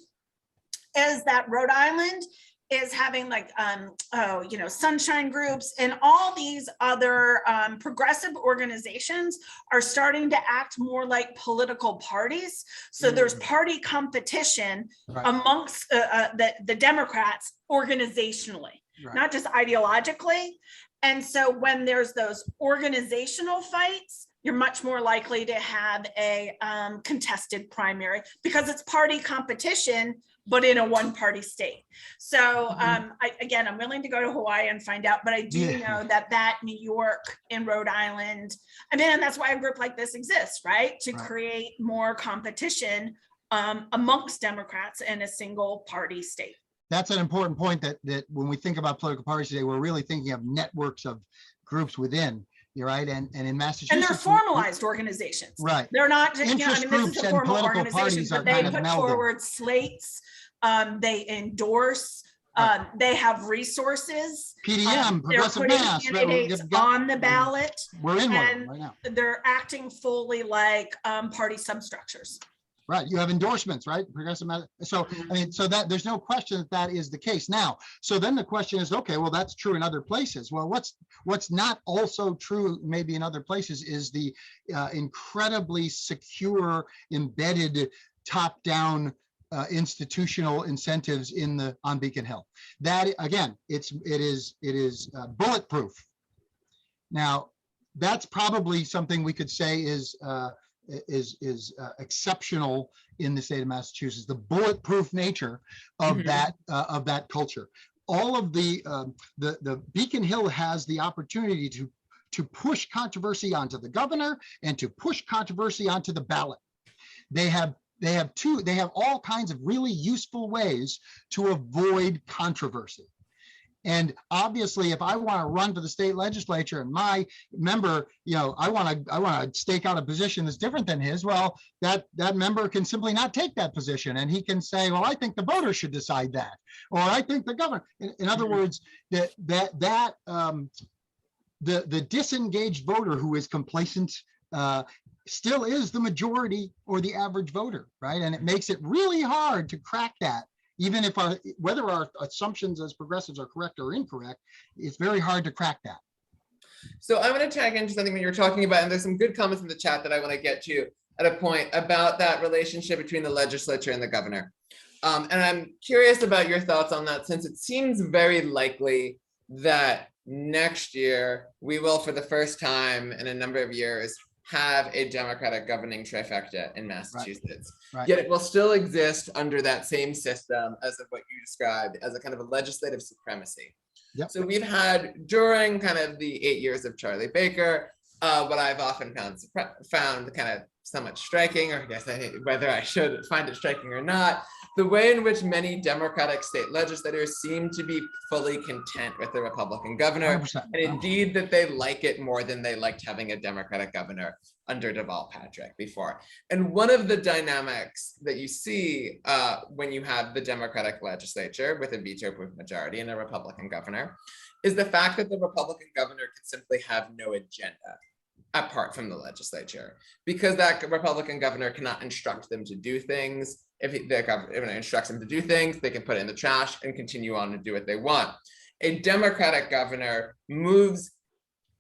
S2: is that Rhode Island is having like, sunshine groups and all these other progressive organizations are starting to act more like political parties. So there's party competition amongst the Democrats organizationally, not just ideologically. And so when there's those organizational fights, you're much more likely to have a contested primary because it's party competition, but in a one-party state. So I'm willing to go to Hawaii and find out, but I do know that New York and Rhode Island, and that's why a group like this exists, right? To create more competition amongst Democrats in a single party state.
S3: That's an important point that when we think about political parties today, we're really thinking of networks of groups within. You're right, and in Massachusetts,
S2: and they're formalized organizations.
S3: Right,
S2: they're not just.
S3: Interest
S2: This
S3: groups
S2: is a
S3: and
S2: formal
S3: political
S2: organization,
S3: parties are
S2: but they
S3: kind of
S2: put
S3: melded.
S2: forward slates. They endorse. They have resources.
S3: PDM, Progressive
S2: putting
S3: Mass,
S2: candidates on the ballot.
S3: We're in one
S2: and
S3: right now.
S2: They're acting fully like party substructures.
S3: Right, you have endorsements, right? Progressive Mass. So so that there's no question that is the case now. So then the question is, okay, well, that's true in other places. Well, what's not also true maybe in other places is the incredibly secure, embedded, top-down institutional incentives on Beacon Hill. That again, it is bulletproof. Now, that's probably something we could say is exceptional in the state of Massachusetts, the bulletproof nature of that culture. All of the Beacon Hill has the opportunity to push controversy onto the governor and to push controversy onto the ballot. They have all kinds of really useful ways to avoid controversy. And obviously, if I want to run for the state legislature and my member, I want to stake out a position that's different than his, well, that member can simply not take that position, and he can say, well, I think the voters should decide that, or I think the governor. In other words, the disengaged voter who is complacent still is the majority or the average voter, right? And it makes it really hard to crack that. Even if whether our assumptions as progressives are correct or incorrect, it's very hard to crack that.
S1: So I want to tag into something that you're talking about, and there's some good comments in the chat that I want to get to at a point about that relationship between the legislature and the governor. And I'm curious about your thoughts on that, since it seems very likely that next year we will, for the first time in a number of years, have a Democratic governing trifecta in Massachusetts.
S3: Right.
S1: Yet it will still exist under that same system as of what you described as a kind of a legislative supremacy.
S3: Yep.
S1: So we've had, during kind of the 8 years of Charlie Baker, what I've often found kind of somewhat striking, or I guess whether I should find it striking or not, the way in which many Democratic state legislators seem to be fully content with the Republican governor,
S3: 100%.
S1: and indeed that they like it more than they liked having a Democratic governor under Deval Patrick before. And one of the dynamics that you see when you have the Democratic legislature with a veto-proof majority and a Republican governor is the fact that the Republican governor can simply have no agenda apart from the legislature, because that Republican governor cannot instruct them to do things. If the governor instructs them to do things, they can put it in the trash and continue on to do what they want. A Democratic governor moves,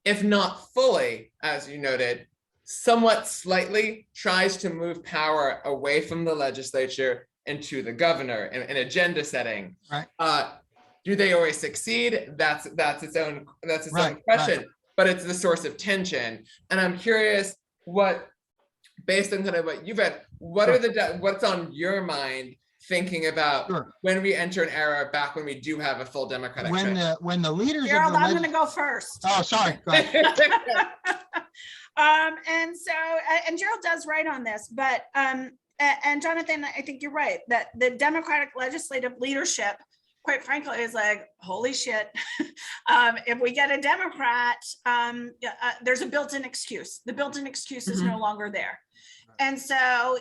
S1: if not fully, as you noted, somewhat slightly, tries to move power away from the legislature and to the governor in agenda setting.
S3: Right.
S1: Do they always succeed? That's its own question. Right. But it's the source of tension. And I'm curious what, based on kind of what you've read, what's on your mind thinking about when we enter an era back when we do have a full Democratic
S3: when the leaders
S2: Jerold,
S3: of the
S2: I'm going to go first.
S3: Oh, sorry. Go ahead.
S2: And Jerold does write on this, but and Jonathan, I think you're right that the Democratic legislative leadership, quite frankly, is like, holy shit. If we get a Democrat, there's a built-in excuse. The built-in excuse is no longer there. And so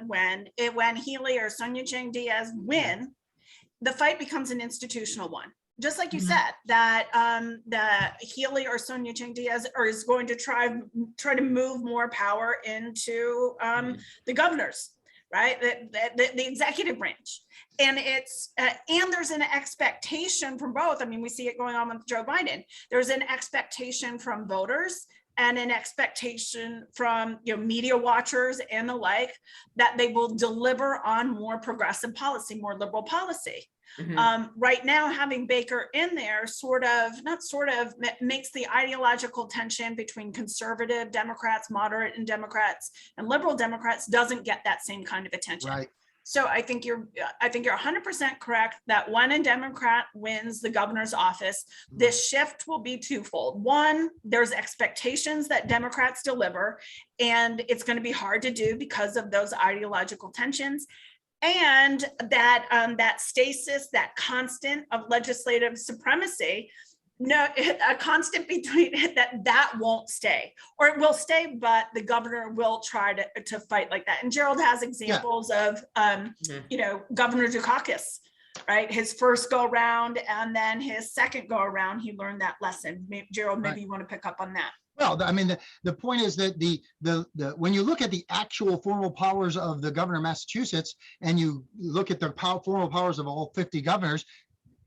S2: when Healy or Sonia Chang Diaz win, the fight becomes an institutional one. Just like you said, that Healy or Sonia Chang Diaz is going to try to move more power into the governors, right? The executive branch. And and there's an expectation from both. I mean, we see it going on with Joe Biden. There's an expectation from voters and an expectation from media watchers and the like that they will deliver on more progressive policy, more liberal policy. Right now, having Baker in there makes the ideological tension between conservative Democrats, moderate and Democrats, and liberal Democrats doesn't get that same kind of attention. Right. So I think you're 100% correct that when a Democrat wins the governor's office, this shift will be twofold. One, there's expectations that Democrats deliver, and it's going to be hard to do because of those ideological tensions. And that stasis, that constant of legislative supremacy, a constant between that won't stay, or it will stay, but the governor will try to fight like that. And Jerold has examples of, Governor Dukakis, right? His first go around and then his second go around, he learned that lesson. Jerold, maybe you want to pick up on that.
S3: Well, I mean, the point is that the when you look at the actual formal powers of the governor of Massachusetts, and you look at the formal powers of all 50 governors,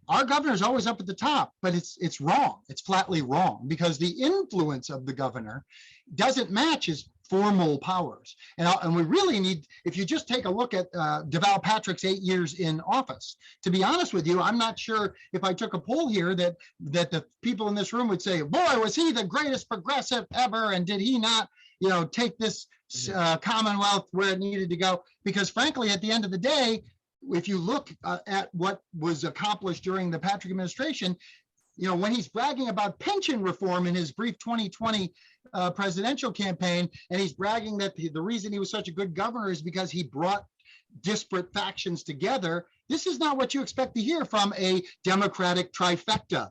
S3: our governor is always up at the top, but it's wrong. It's flatly wrong, because the influence of the governor doesn't match his formal powers. And we really need, if you just take a look at Deval Patrick's 8 years in office, to be honest with you, I'm not sure if I took a poll here that the people in this room would say, boy, was he the greatest progressive ever, and did he not, take this Commonwealth where it needed to go? Because frankly, at the end of the day, if you look at what was accomplished during the Patrick administration, when he's bragging about pension reform in his brief 2020 presidential campaign, and he's bragging that the reason he was such a good governor is because he brought disparate factions together, this is not what you expect to hear from a Democratic trifecta,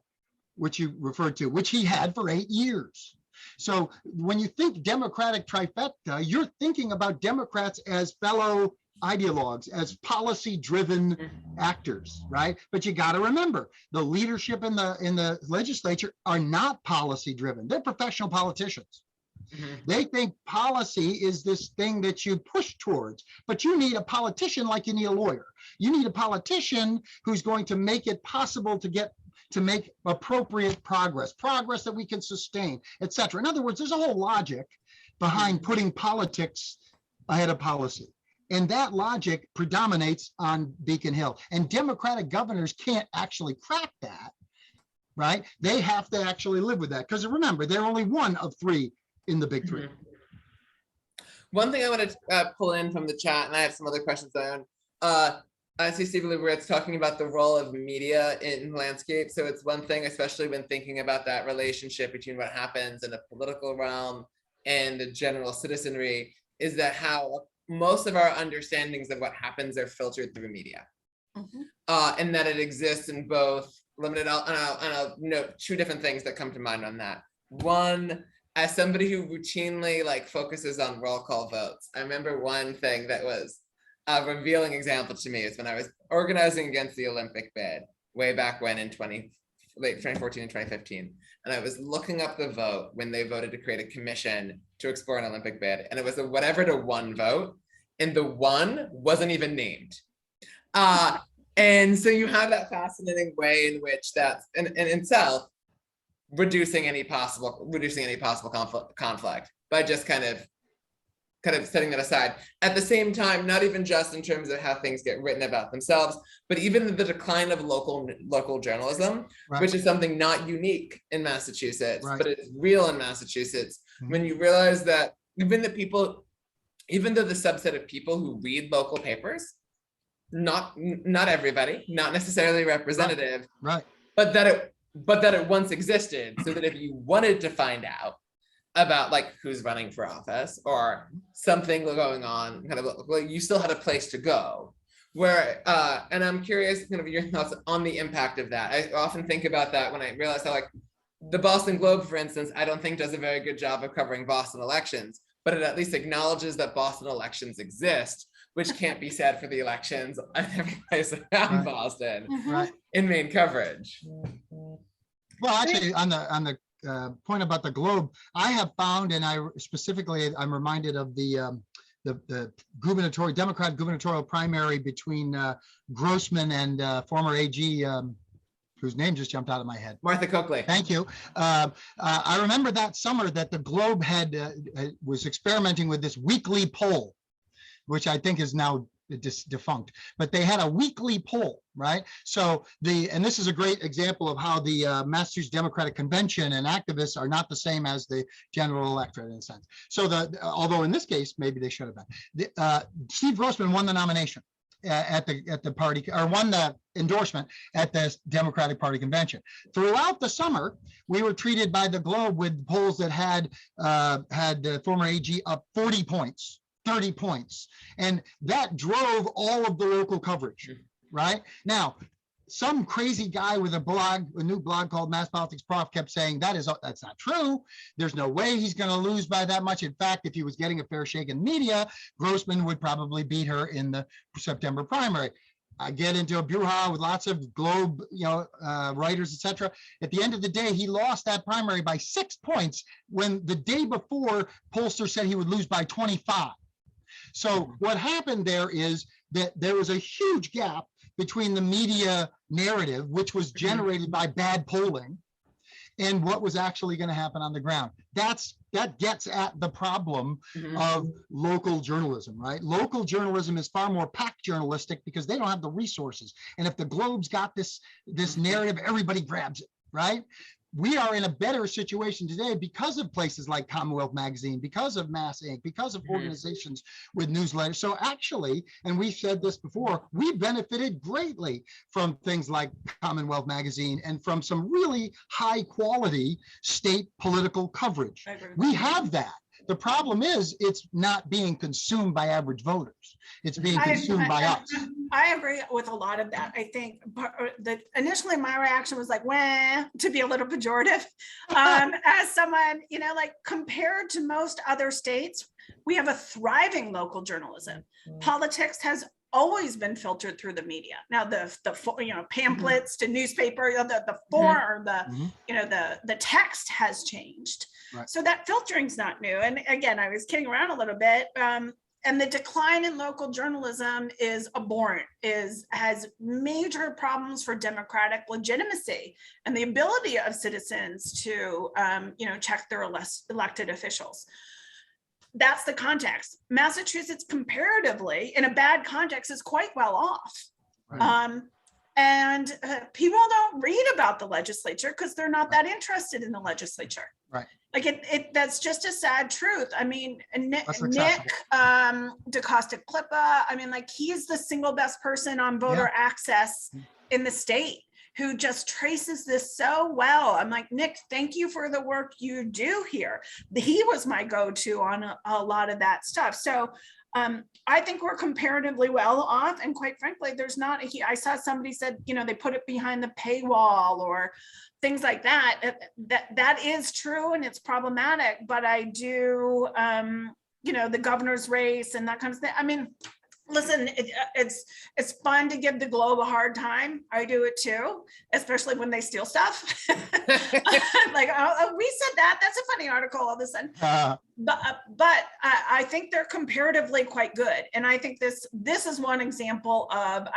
S3: which you referred to, which he had for 8 years. So when you think Democratic trifecta, you're thinking about Democrats as fellow ideologues, as policy-driven actors, right? But you got to remember, the leadership in the legislature are not policy-driven. They're professional politicians. They think policy is this thing that you push towards, but you need a politician like you need a lawyer. You need a politician who's going to make it possible to make appropriate progress that we can sustain, etc. In other words, there's a whole logic behind putting politics ahead of policy. And that logic predominates on Beacon Hill. And Democratic governors can't actually crack that, right? They have to actually live with that. Because remember, they're only one of three in the big three.
S1: One thing I want to pull in from the chat, and I have some other questions on. I see Stephen Luberitz talking about the role of media in landscape. So it's one thing, especially when thinking about that relationship between what happens in the political realm and the general citizenry, is that how most of our understandings of what happens are filtered through media. And that it exists in both limited, and I'll note two different things that come to mind on that. One, as somebody who routinely focuses on roll call votes, I remember one thing that was a revealing example to me is when I was organizing against the Olympic bid way back when in late 2014 and 2015. And I was looking up the vote when they voted to create a commission to explore an Olympic bid. And it was a whatever to one vote. And the one wasn't even named. And so you have that fascinating way in which that's in itself reducing any possible conflict by just kind of setting that aside. At the same time, not even just in terms of how things get written about themselves, but even the decline of local journalism, right, which is something not unique in Massachusetts, right, but it's real in Massachusetts. When you realize that even though the subset of people who read local papers, not everybody, not necessarily representative, right, but that it once existed, so that if you wanted to find out about who's running for office or something going on, you still had a place to go. Where and I'm curious your thoughts on the impact of that. I often think about that when I realize how the Boston Globe, for instance, I don't think does a very good job of covering Boston elections, but it at least acknowledges that Boston elections exist, which can't be said for the elections in every place around Boston in main coverage.
S3: Well, actually, on the point about the Globe, I have found, and I'm reminded of the Democratic gubernatorial primary between Grossman and former AG, whose name just jumped out of my head.
S1: Martha Coakley.
S3: Thank you. I remember that summer that the Globe was experimenting with this weekly poll, which I think is now defunct, but they had a weekly poll, right? So and this is a great example of how the Massachusetts Democratic Convention and activists are not the same as the general electorate in a sense. So although in this case, maybe they should have been. Steve Grossman won the nomination at the party, or won the endorsement at the Democratic Party convention. Throughout the summer, we were treated by the Globe with polls that had former AG up 40 points. 30 points. And that drove all of the local coverage, right? Now, some crazy guy with a new blog called Mass Politics Prof kept saying that's not true. There's no way he's going to lose by that much. In fact, if he was getting a fair shake in media, Grossman would probably beat her in the September primary. I get into a brouhaha with lots of Globe, writers, etc. At the end of the day, he lost that primary by 6 points when the day before pollsters said he would lose by 25. So what happened there is that there was a huge gap between the media narrative, which was generated by bad polling, and what was actually going to happen on the ground. That gets at the problem of local journalism, right? Local journalism is far more pack journalistic because they don't have the resources. And if the Globe's got this narrative, everybody grabs it, right? We are in a better situation today because of places like Commonwealth Magazine, because of Mass Inc., because of organizations with newsletters. So actually, and we said this before, we benefited greatly from things like Commonwealth Magazine and from some really high quality state political coverage. We have that. The problem is it's not being consumed by average voters. It's being consumed by us.
S2: I agree with a lot of that. I think that initially my reaction was like, "Wah," to be a little pejorative. As someone, like compared to most other states, we have a thriving local journalism. Politics has always been filtered through the media. Now the pamphlets to newspaper, the form, the text has changed. Right. So that filtering's not new. And again, I was kidding around a little bit. And the decline in local journalism is abhorrent, has major problems for democratic legitimacy and the ability of citizens to, check their elected officials. That's the context. Massachusetts, comparatively, in a bad context, is quite well off. Right. And people don't read about the legislature because they're not that interested in the legislature. Right. Like that's just a sad truth. I mean, Nick DeCosta-Klippa, he's the single best person on voter access in the state who just traces this so well. I'm like, Nick, thank you for the work you do here. He was my go-to on a lot of that stuff. So I think we're comparatively well off. And quite frankly, there's not, I saw somebody said, they put it behind the paywall or things like that. That is true and it's problematic, but I do, the governor's race and that kind of thing. Listen, it's fun to give the Globe a hard time. I do it too, especially when they steal stuff. Like, oh, we said that. That's a funny article all of a sudden. But I think they're comparatively quite good. And I think this is one example of,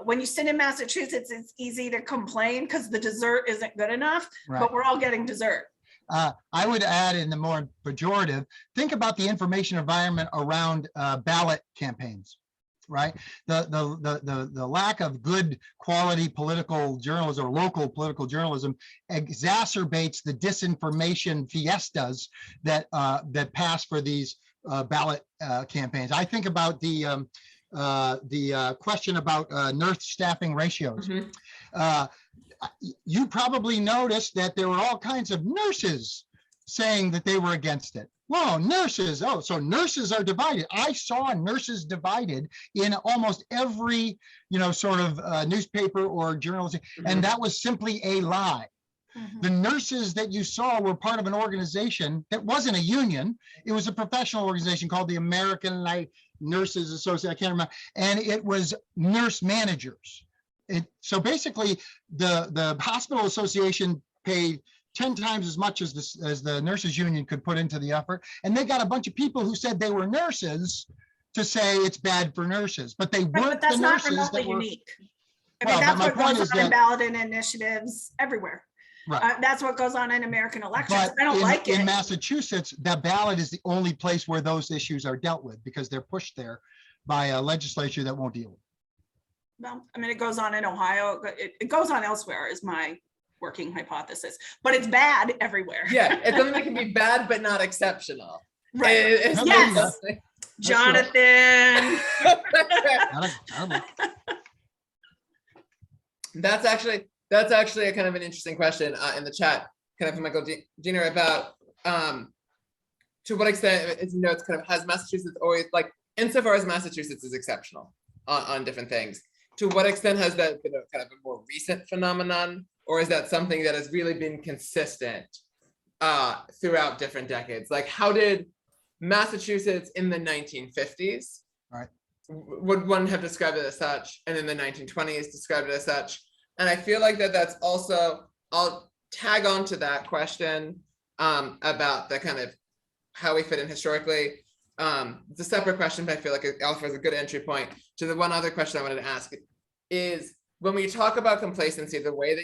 S2: when you sit in Massachusetts, it's easy to complain because the dessert isn't good enough, but we're all getting dessert.
S3: I would add in the more pejorative, think about the information environment around ballot campaigns, right? The lack of good quality political journalism or local political journalism exacerbates the disinformation fiestas that pass for these ballot campaigns. I think about the question about nurse staffing ratios. You probably noticed that there were all kinds of nurses saying that they were against it. Well, nurses, so nurses are divided. I saw nurses divided in almost every, newspaper or journalism, and that was simply a lie. The nurses that you saw were part of an organization that wasn't a union. It was a professional organization called the American Nurses Association, I can't remember, and it was nurse managers. So basically, the hospital association paid 10 times as much as the nurses union could put into the effort, and they got a bunch of people who said they were nurses to say it's bad for nurses, but they weren't. But
S2: that's
S3: the
S2: not
S3: nurses
S2: remotely
S3: that were
S2: unique. That's what goes on in ballot initiatives everywhere. Right. That's what goes on in American elections.
S3: But
S2: I don't like it.
S3: In Massachusetts, the ballot is the only place where those issues are dealt with because they're pushed there by a legislature that won't deal with it.
S2: Well, it goes on in Ohio. It goes on elsewhere is my working hypothesis, but it's bad everywhere.
S1: Yeah, it's something that can be bad, but not exceptional.
S2: Right. Yes. Jonathan.
S1: That's actually a kind of an interesting question in the chat, kind of from Michael Jenner about to what extent, as you know, it's kind of has Massachusetts always, like, insofar as Massachusetts is exceptional on different things, to what extent has that been a kind of a more recent phenomenon, or is that something that has really been consistent throughout different decades? Like, how did Massachusetts in the 1950s, would one have described it as such, and in the 1920s described it as such? And I feel like that's also, I'll tag on to that question about the kind of how we fit in historically. It's a separate question, but I feel like it offers a good entry point to the one other question I wanted to ask is, when we talk about complacency, the way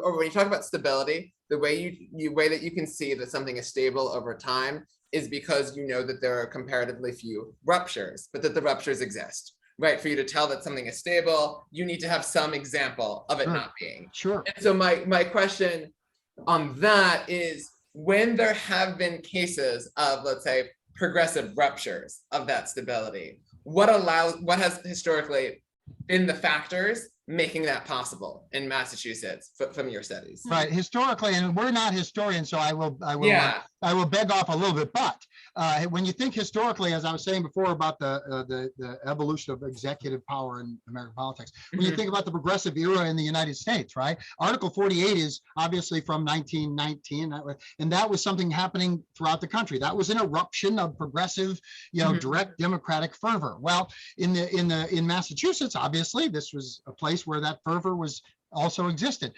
S1: or when you talk about stability, the way way that you can see that something is stable over time is because you know that there are comparatively few ruptures, but that the ruptures exist, right? For you to tell that something is stable, you need to have some example of it not being.
S3: Sure.
S1: And so my question on that is, when there have been cases of, let's say, progressive ruptures of that stability, what has historically been the factors making that possible in Massachusetts from your studies?
S3: Right, historically, and we're not historians, so I will beg off a little bit. But when you think historically, as I was saying before about the evolution of executive power in American politics, when you think about the progressive era in the United States, right? Article 48 is obviously from 1919, and that was something happening throughout the country. That was an eruption of progressive, direct democratic fervor. Well, in Massachusetts, obviously, this was a place where that fervor was also existed.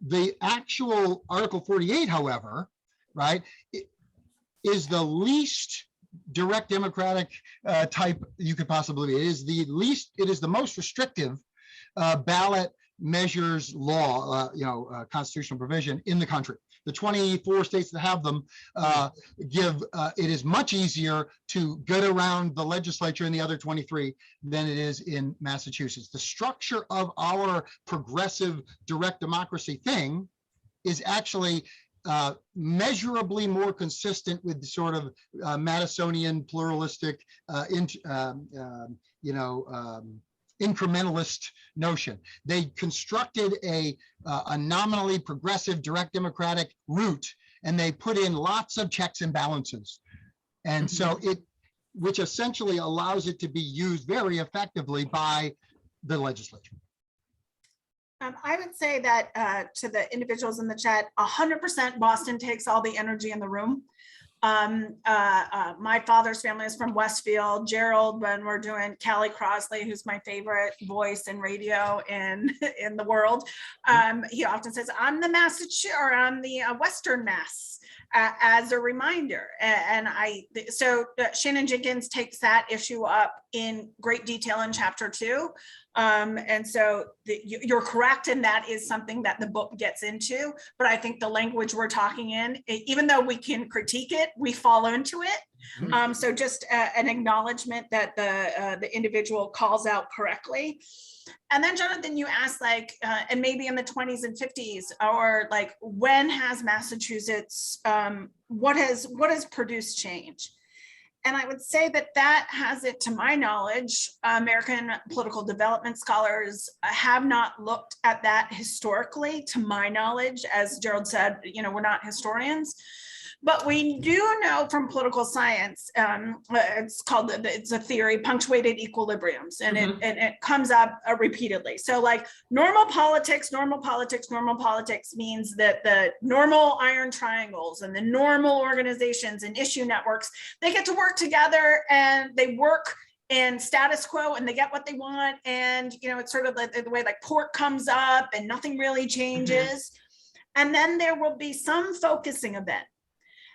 S3: The actual Article 48, however, right, is the least direct democratic type you could possibly be. It is the most restrictive ballot measures law, constitutional provision in the country. The 24 states that have them it is much easier to get around the legislature in the other 23 than it is in Massachusetts. The structure of our progressive direct democracy thing is actually measurably more consistent with the sort of Madisonian pluralistic, incrementalist notion. They constructed a nominally progressive direct democratic route, and they put in lots of checks and balances. And so which essentially allows it to be used very effectively by the legislature.
S2: I would say that to the individuals in the chat, 100% Boston takes all the energy in the room. My father's family is from Westfield. Jerold, when we're doing Callie Crosley, who's my favorite voice in radio in the world, he often says, "I'm the Massachusetts, or I'm the Western Mass," as a reminder. So Shannon Jenkins takes that issue up in great detail in chapter 2. And so you're correct, and that is something that the book gets into. But I think the language we're talking in, even though we can critique it, we fall into it. So just an acknowledgement that the individual calls out correctly. And then Jonathan, you asked and maybe in the 20s and 50s, or when has Massachusetts, what has produced change? And I would say that has it, to my knowledge, American political development scholars have not looked at that historically, to my knowledge. As Jerold said, we're not historians. But we do know from political science, it's a theory, punctuated equilibriums, and it comes up repeatedly. So normal politics means that the normal iron triangles and the normal organizations and issue networks, they get to work together, and they work in status quo, and they get what they want. And, it's sort of the way pork comes up and nothing really changes. And then there will be some focusing event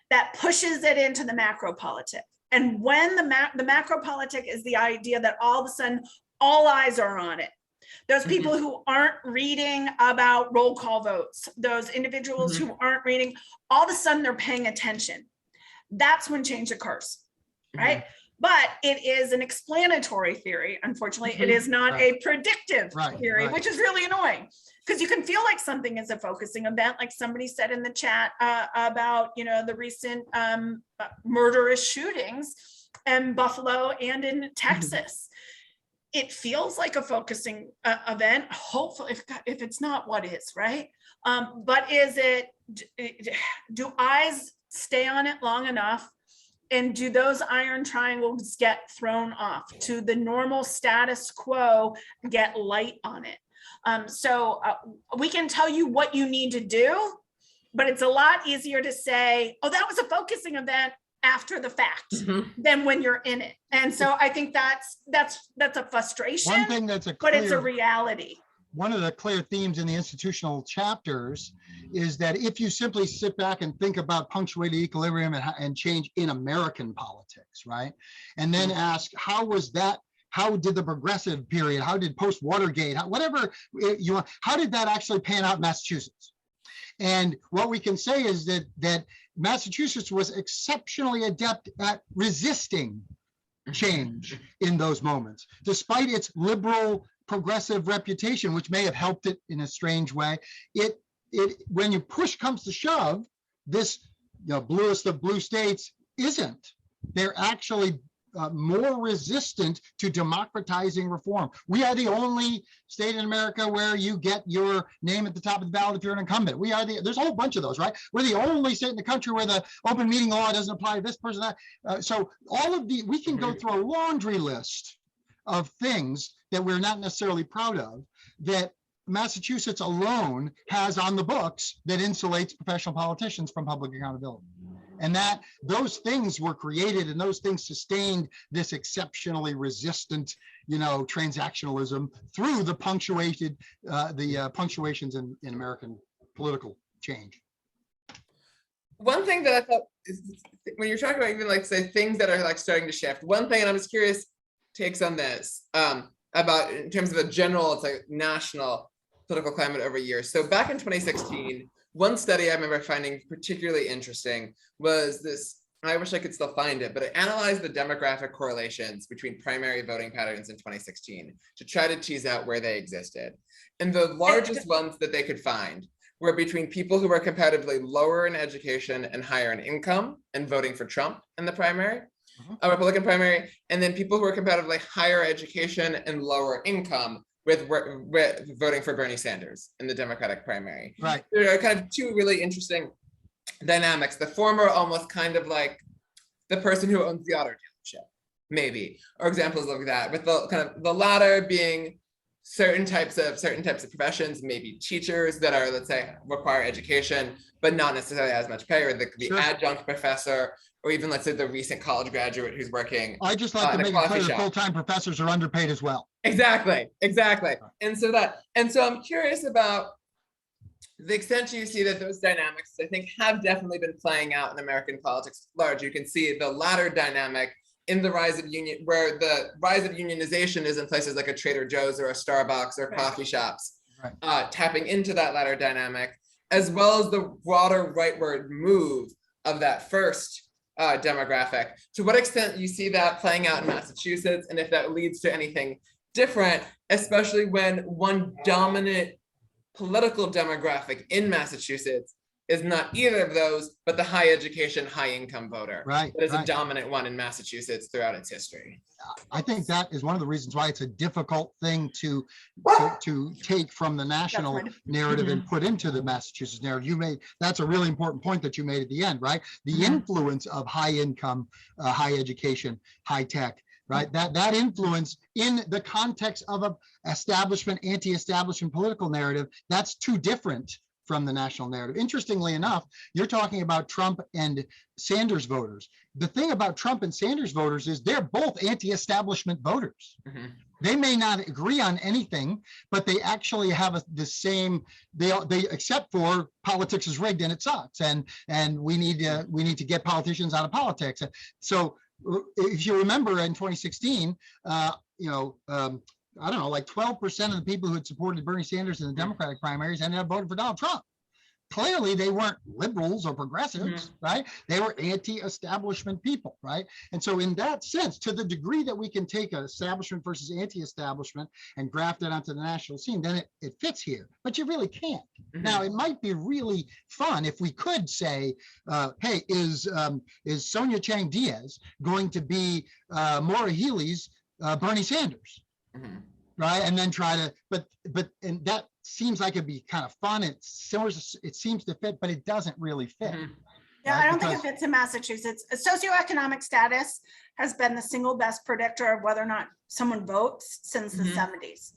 S2: that pushes it into the macro politic. And when the macro politic is the idea that all of a sudden all eyes are on it, those people who aren't reading about roll call votes, those individuals who aren't reading, all of a sudden they're paying attention. That's when change occurs, right? But it is an explanatory theory. Unfortunately, it is not a predictive theory, which is really annoying, because you can feel like something is a focusing event, like somebody said in the chat about the recent murderous shootings in Buffalo and in Texas. It feels like a focusing event. Hopefully, if it's not, what is, right? But do eyes stay on it long enough? And do those iron triangles get thrown off? To the normal status quo get light on it? So we can tell you what you need to do, but it's a lot easier to say, oh, that was a focusing event after the fact than when you're in it. And so I think that's a frustration.
S3: One thing that's
S2: but it's a reality.
S3: One of the clear themes in the institutional chapters is that if you simply sit back and think about punctuated equilibrium and change in American politics, right? And then ask, how did the progressive period, how did post-Watergate, whatever you want, how did that actually pan out in Massachusetts? And what we can say is that Massachusetts was exceptionally adept at resisting change in those moments, despite its liberal progressive reputation, which may have helped it in a strange way. It when you push comes to shove, this bluest of blue states isn't. They're actually more resistant to democratizing reform. We are the only state in America where you get your name at the top of the ballot if you're an incumbent. There's a whole bunch of those, right? We're the only state in the country where the open meeting law doesn't apply to this person, that. So all of we can go through a laundry list of things that we're not necessarily proud of, that Massachusetts alone has on the books that insulates professional politicians from public accountability. And that those things were created and those things sustained this exceptionally resistant, transactionalism through the punctuations in American political change.
S1: One thing that I thought is, when you're talking about even like say things that are like starting to shift, one thing, and I'm just curious takes on this about in terms of a general, it's like national political climate over years. So back in 2016, one study I remember finding particularly interesting was this, I wish I could still find it, but it analyzed the demographic correlations between primary voting patterns in 2016 to try to tease out where they existed. And the largest ones that they could find were between people who were comparatively lower in education and higher in income and voting for Trump in the primary, a Republican primary, and then people who were comparatively higher education and lower income with voting for Bernie Sanders in the Democratic primary.
S3: Right.
S1: There are kind of two really interesting dynamics. The former almost kind of like the person who owns the auto dealership, maybe, or examples of that, with the kind of the latter being certain types of professions, maybe teachers that are, let's say, require education, but not necessarily as much pay, or the
S3: Sure.
S1: adjunct professor, or even let's say the recent college graduate who's working.
S3: I just like to make it clear that full-time professors are underpaid as well.
S1: Exactly. And so I'm curious about the extent you see that those dynamics, I think, have definitely been playing out in American politics at large. You can see the latter dynamic in the rise of union, where the rise of unionization is in places like a Trader Joe's or a Starbucks or coffee shops, tapping into that latter dynamic, as well as the broader rightward move of that first demographic. To what extent you see that playing out in Massachusetts, and if that leads to anything different, especially when one dominant political demographic in Massachusetts is not either of those, but the high education, high income voter.
S3: Right.
S1: That is a dominant one in Massachusetts throughout its history.
S3: I think that is one of the reasons why it's a difficult thing to take from the national narrative and put into the Massachusetts narrative. That's a really important point that you made at the end, right? The influence of high income, high education, high tech, right? That influence in the context of a establishment, anti-establishment political narrative, that's too different from the national narrative. Interestingly enough, you're talking about Trump and Sanders voters. The thing about Trump and Sanders voters is they're both anti-establishment voters. They may not agree on anything, but they actually have the same, they except for politics is rigged and it sucks, and we need to get politicians out of politics. So if you remember in 2016, I don't know, like 12% of the people who had supported Bernie Sanders in the Democratic primaries ended up voting for Donald Trump. Clearly, they weren't liberals or progressives, right? They were anti-establishment people, right? And so in that sense, to the degree that we can take an establishment versus anti-establishment and graft it onto the national scene, then it fits here, but you really can't. Now, it might be really fun if we could say, hey, is Sonia Chang Diaz going to be Maura Healey's Bernie Sanders? Right, and then try to, but and that seems like it'd be kind of fun. It seems to fit, but it doesn't really fit.
S2: Yeah,
S3: right?
S2: I don't think it fits in Massachusetts. Socioeconomic status has been the single best predictor of whether or not someone votes since the 70s.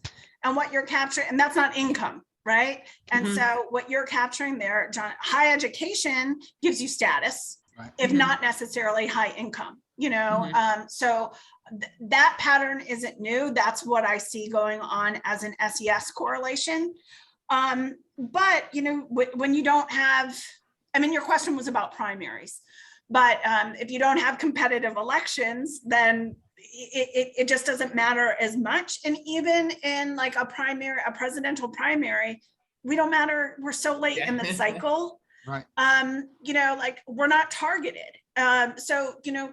S2: And what you're capturing, and that's not income, right? And so what you're capturing there, John, high education gives you status, if not necessarily high income, so that pattern isn't new. That's what I see going on as an SES correlation. But, when you don't have, your question was about primaries, but if you don't have competitive elections, then it just doesn't matter as much. And even in like a presidential primary, we don't matter. We're so late in the cycle.
S3: Right.
S2: You know, like we're not targeted. So, you know,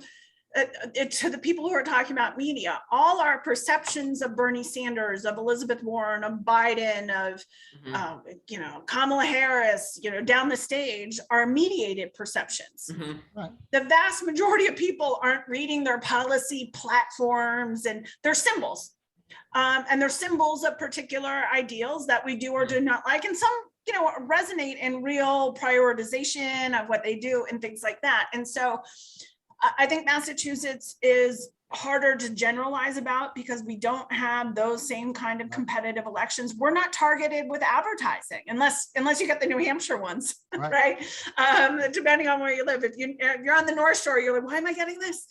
S2: to the people who are talking about media, all our perceptions of Bernie Sanders, of Elizabeth Warren, of Biden, of, you know, Kamala Harris, you know, down the stage are mediated perceptions.
S3: Right.
S2: The vast majority of people aren't reading their policy platforms, and they're symbols. And they're symbols of particular ideals that we do or do not like. And some, you know, resonate in real prioritization of what they do and things like that. And so I think Massachusetts is harder to generalize about because we don't have those same kind of competitive elections. We're not targeted with advertising unless you get the New Hampshire ones, right? Depending on where you live. If you're on the North Shore, you're like, why am I getting this?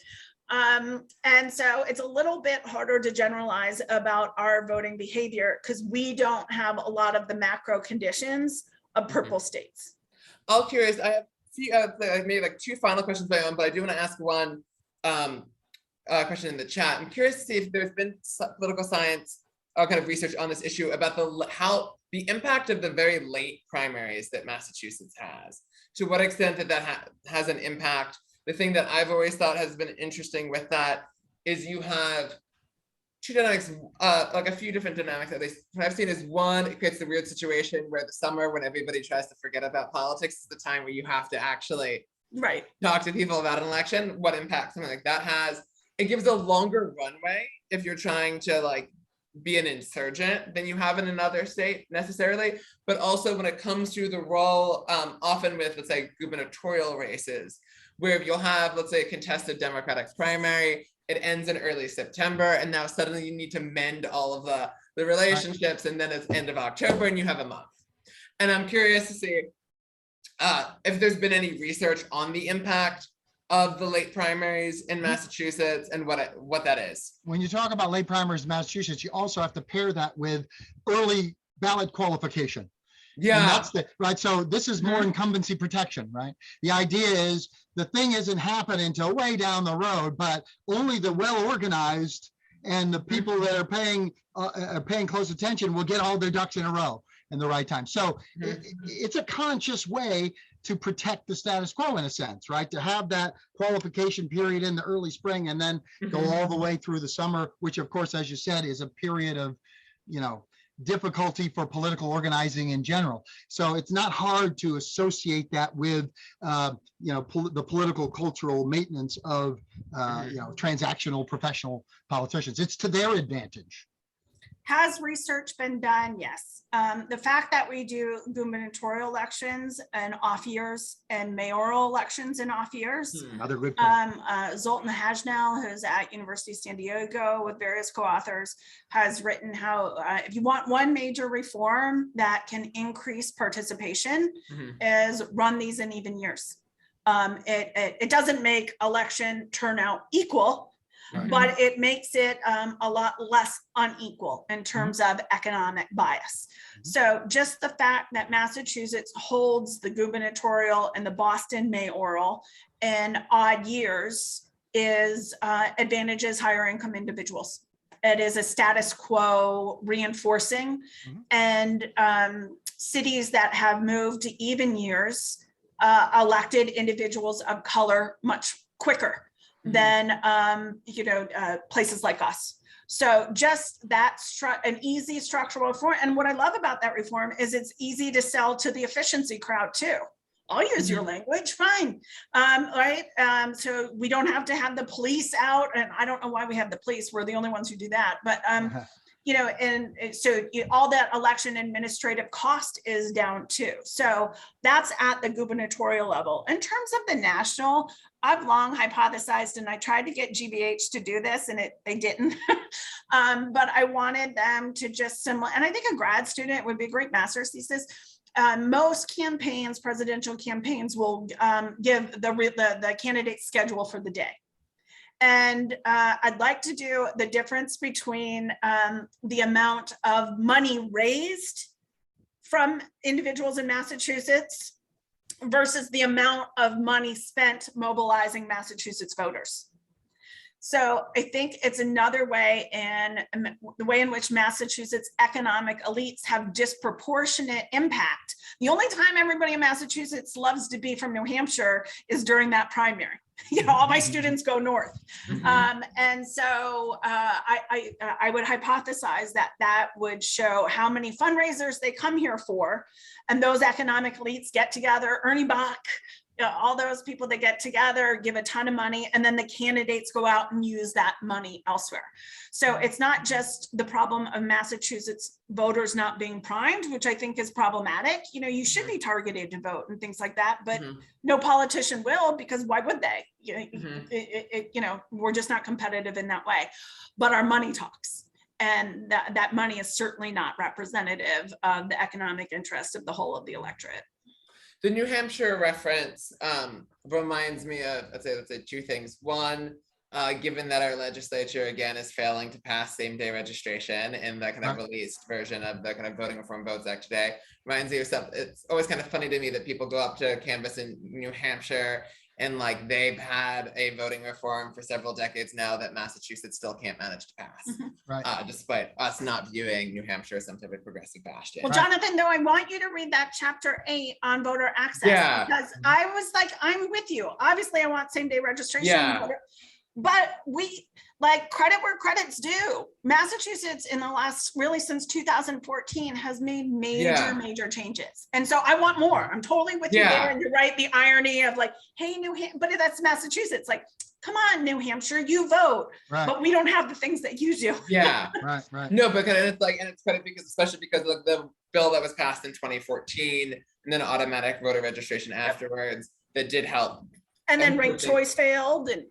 S2: And so it's a little bit harder to generalize about our voting behavior because we don't have a lot of the macro conditions of purple states.
S1: All curious, I have maybe like two final questions of my own, but I do want to ask one question in the chat. I'm curious to see if there's been political science kind of research on this issue about the impact of the very late primaries that Massachusetts has. To what extent that has an impact. The thing that I've always thought has been interesting with that is you have two dynamics, like a few different dynamics at least. What I've seen is one, it creates the weird situation where the summer when everybody tries to forget about politics is the time where you have to actually talk to people about an election, what impact something like that has. It gives a longer runway if you're trying to like be an insurgent than you have in another state necessarily, but also when it comes to the role, often with, let's say, gubernatorial races, where you'll have, let's say, a contested Democratic primary, it ends in early September, and now suddenly you need to mend all of the relationships, and then it's end of October, and you have a month. And I'm curious to see if there's been any research on the impact of the late primaries in Massachusetts and what that is.
S3: When you talk about late primaries in Massachusetts, you also have to pair that with early ballot qualification. Yeah. And that's right. So this is more incumbency protection, right? The idea is the thing isn't happening until way down the road, but only the well-organized and the people that are paying close attention will get all their ducks in a row in the right time. So it's a conscious way to protect the status quo in a sense, right? To have that qualification period in the early spring and then go all the way through the summer, which of course, as you said, is a period of, you know, difficulty for political organizing in general. So it's not hard to associate that with, you know, the political cultural maintenance of, you know, transactional professional politicians. It's to their advantage.
S2: Has research been done? Yes. The fact that we do gubernatorial elections in off years and mayoral elections in off years.
S3: Another good
S2: Zoltan Hajnal, who's at University of San Diego with various co-authors, has written how if you want one major reform that can increase participation is run these in even years. It doesn't make election turnout equal, but it makes it a lot less unequal in terms of economic bias. So just the fact that Massachusetts holds the gubernatorial and the Boston mayoral in odd years is advantages higher income individuals. It is a status quo reinforcing, and cities that have moved to even years elected individuals of color much quicker than you know, places like us. So just that an easy structural reform. And what I love about that reform is it's easy to sell to the efficiency crowd too. I'll use your language, fine, right? So we don't have to have the police out, and I don't know why we have the police. We're the only ones who do that, but you know, and so all that election administrative cost is down too. So that's at the gubernatorial level. In terms of the national, I've long hypothesized, and I tried to get GBH to do this, and they didn't. But I wanted them to just and I think a grad student would be a great master's thesis. Most campaigns, presidential campaigns, will give the candidate schedule for the day. And I'd like to do the difference between the amount of money raised from individuals in Massachusetts versus the amount of money spent mobilizing Massachusetts voters. So I think it's another way in the way in which Massachusetts economic elites have disproportionate impact. The only time everybody in Massachusetts loves to be from New Hampshire is during that primary. All my students go north. And so I would hypothesize that would show how many fundraisers they come here for. And those economic elites get together, Ernie Bach, all those people that get together, give a ton of money, and then the candidates go out and use that money elsewhere. So it's not just the problem of Massachusetts voters not being primed, which I think is problematic. You should be targeted to vote and things like that, but no politician will, because why would they? We're just not competitive in that way. But our money talks. And that money is certainly not representative of the economic interest of the whole of the electorate.
S1: The New Hampshire reference reminds me of, let's say two things. One, given that our legislature, again, is failing to pass same-day registration in the kind of released version of the kind of Voting Reform Votes Act today, reminds me of something. It's always kind of funny to me that people go up to canvass in New Hampshire and like they've had a voting reform for several decades now that Massachusetts still can't manage to pass, despite us not viewing New Hampshire as some type of progressive bastion.
S2: Well, Jonathan, though, I want you to read that chapter 8 on voter access, because I was like, I'm with you. Obviously, I want same-day registration, but we like credit where credit's due. Massachusetts in the last, really since 2014, has made major changes. And so I want more. I'm totally with you there. And you're right, the irony of like, hey, but that's Massachusetts. Like, come on, New Hampshire, you vote, but we don't have the things that you do.
S3: Right.
S1: No, but it's like, and it's kind of because, especially because of the bill that was passed in 2014 and then automatic voter registration afterwards, that did help.
S2: And then ranked choice failed. And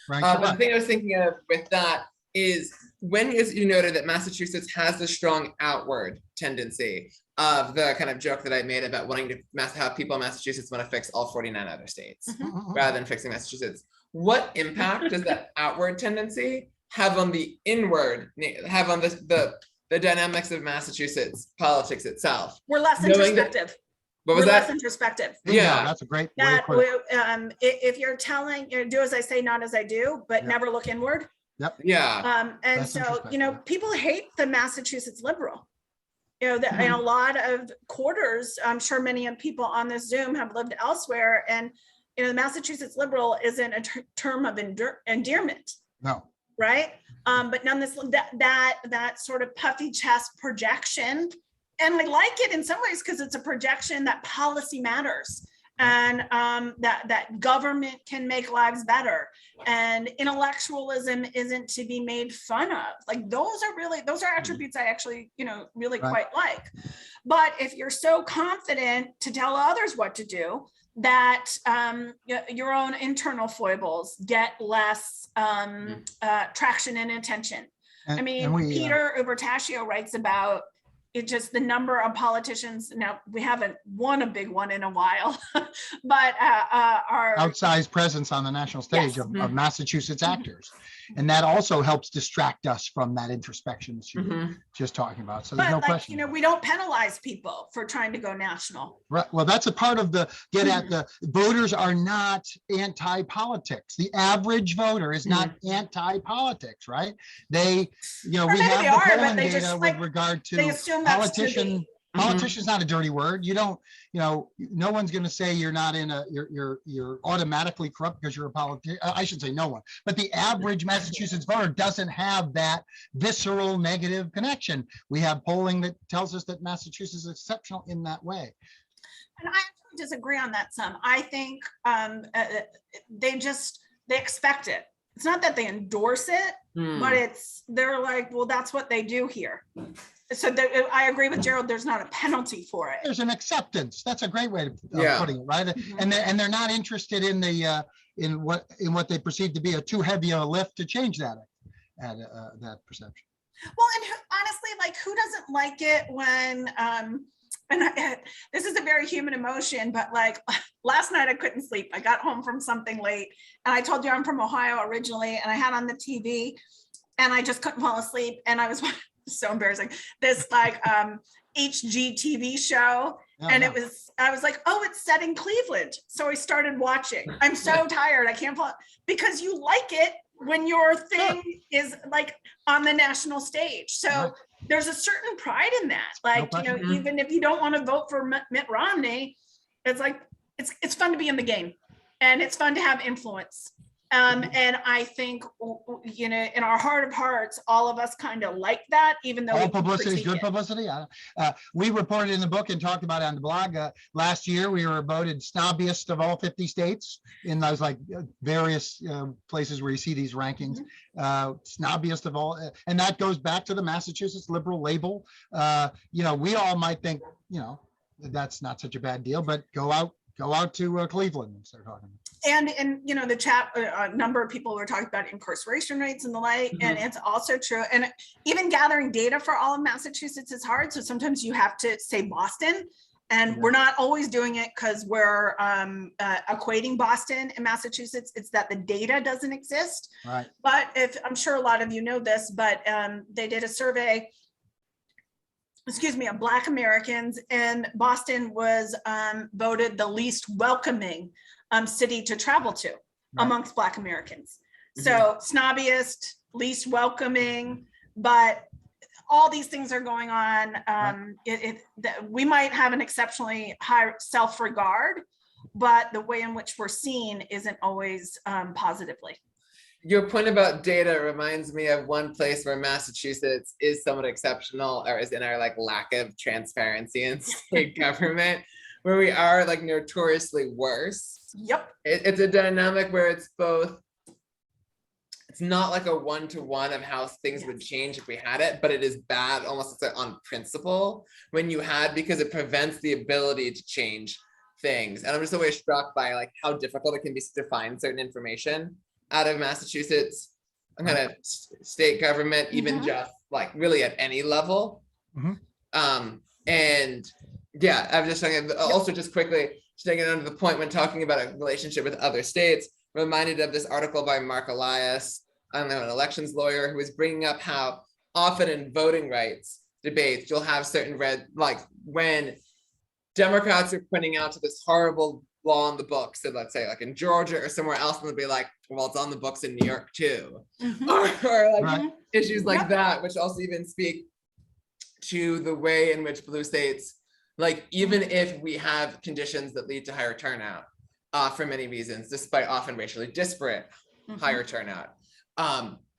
S1: but the thing I was thinking of with that is when you noted that Massachusetts has the strong outward tendency of the kind of joke that I made about wanting to have people in Massachusetts want to fix all 49 other states rather than fixing Massachusetts. What impact does that outward tendency have on the inward, have on the dynamics of Massachusetts politics itself?
S2: We're less introspective.
S1: What was
S2: We're
S1: that?
S2: less introspective.
S3: That's a great way to put it.
S2: If you're telling, do as I say, not as I do, but never look inward. And
S3: Less
S2: so, people hate the Massachusetts liberal. In a lot of quarters, I'm sure many of people on this Zoom have lived elsewhere, and the Massachusetts liberal isn't a term of endearment.
S3: No.
S2: Right. But nonetheless, that sort of puffy chest projection. And I like it in some ways because it's a projection that policy matters and that government can make lives better and intellectualism isn't to be made fun of. Like those are attributes I actually, really quite like. But if you're so confident to tell others what to do, that your own internal foibles get less traction and attention. Peter Ubertascio writes about it, just the number of politicians. Now we haven't won a big one in a while, but our
S3: outsized presence on the national stage of Massachusetts actors. And that also helps distract us from that introspection that you were just talking about. So there's no question.
S2: We don't penalize people for trying to go national.
S3: Right. Well, that's a part of the the voters are not anti-politics. The average voter is not anti-politics, right? They, we have the polling data with regard to politician's not a dirty word. You don't, no one's going to say you're not you're automatically corrupt because you're a politician. I should say no one, but the average Massachusetts voter doesn't have that visceral negative connection. We have polling that tells us that Massachusetts is exceptional in that way.
S2: And I actually disagree on that some. I think they expect it. It's not that they endorse it, but they're like, well, that's what they do here. So I agree with Jerold. There's not a penalty for it.
S3: There's an acceptance. That's a great way of putting it, right? And they're not interested in in what they perceive to be a too heavy a lift to change that perception.
S2: Well, and honestly, who doesn't like it when this is a very human emotion, but last night I couldn't sleep. I got home from something late, and I told you I'm from Ohio originally, and I had on the TV, and I just couldn't fall asleep, and I was. So embarrassing. This HGTV show. I was like, oh, it's set in Cleveland. So I started watching. I'm so tired. I can't fall because you like it when your thing is like on the national stage. So there's a certain pride in that. Like, you know, even if you don't want to vote for Mitt Romney, it's like, it's fun to be in the game and it's fun to have influence. And I think, you know, in our heart of hearts, all of us kind of like that, even though
S3: all publicity is good publicity. We reported in the book and talked about it on the blog. Last year, we were voted snobbiest of all 50 states in those like various places where you see these rankings. Snobbiest of all, and that goes back to the Massachusetts liberal label. You know, we all might think, you know, that's not such a bad deal, but go out to Cleveland and start talking.
S2: And you know, the chat, a number of people were talking about incarceration rates and the like, and it's also true. And even gathering data for all of Massachusetts is hard. So sometimes you have to say Boston, and we're not always doing it because we're equating Boston and Massachusetts. It's that the data doesn't exist.
S3: Right.
S2: But if I'm sure a lot of you know this, but they did a survey, of Black Americans, and Boston was voted the least welcoming city to travel to amongst Black Americans. So snobbiest, least welcoming, but all these things are going on. We might have an exceptionally high self-regard, but the way in which we're seen isn't always positively.
S1: Your point about data reminds me of one place where Massachusetts is somewhat exceptional, or is in our like lack of transparency in state government, where we are like notoriously worse.
S2: Yep.
S1: It's a dynamic where it's both, it's not like a one-to-one of how things would change if we had it, but it is bad almost like on principle when you had, because it prevents the ability to change things. And I'm just always struck by like how difficult it can be to find certain information out of Massachusetts kind of state government, even just like really at any level. And yeah, I'm just saying, also just quickly taking it under the point when talking about a relationship with other states, reminded of this article by Mark Elias, an elections lawyer, who was bringing up how often in voting rights debates, you'll have certain like when Democrats are pointing out to this horrible law on the books, so let's say like in Georgia or somewhere else, and they'll be like, well, it's on the books in New York too. Or like issues like that, which also even speak to the way in which blue states, like even if we have conditions that lead to higher turnout for many reasons, despite often racially disparate higher turnout,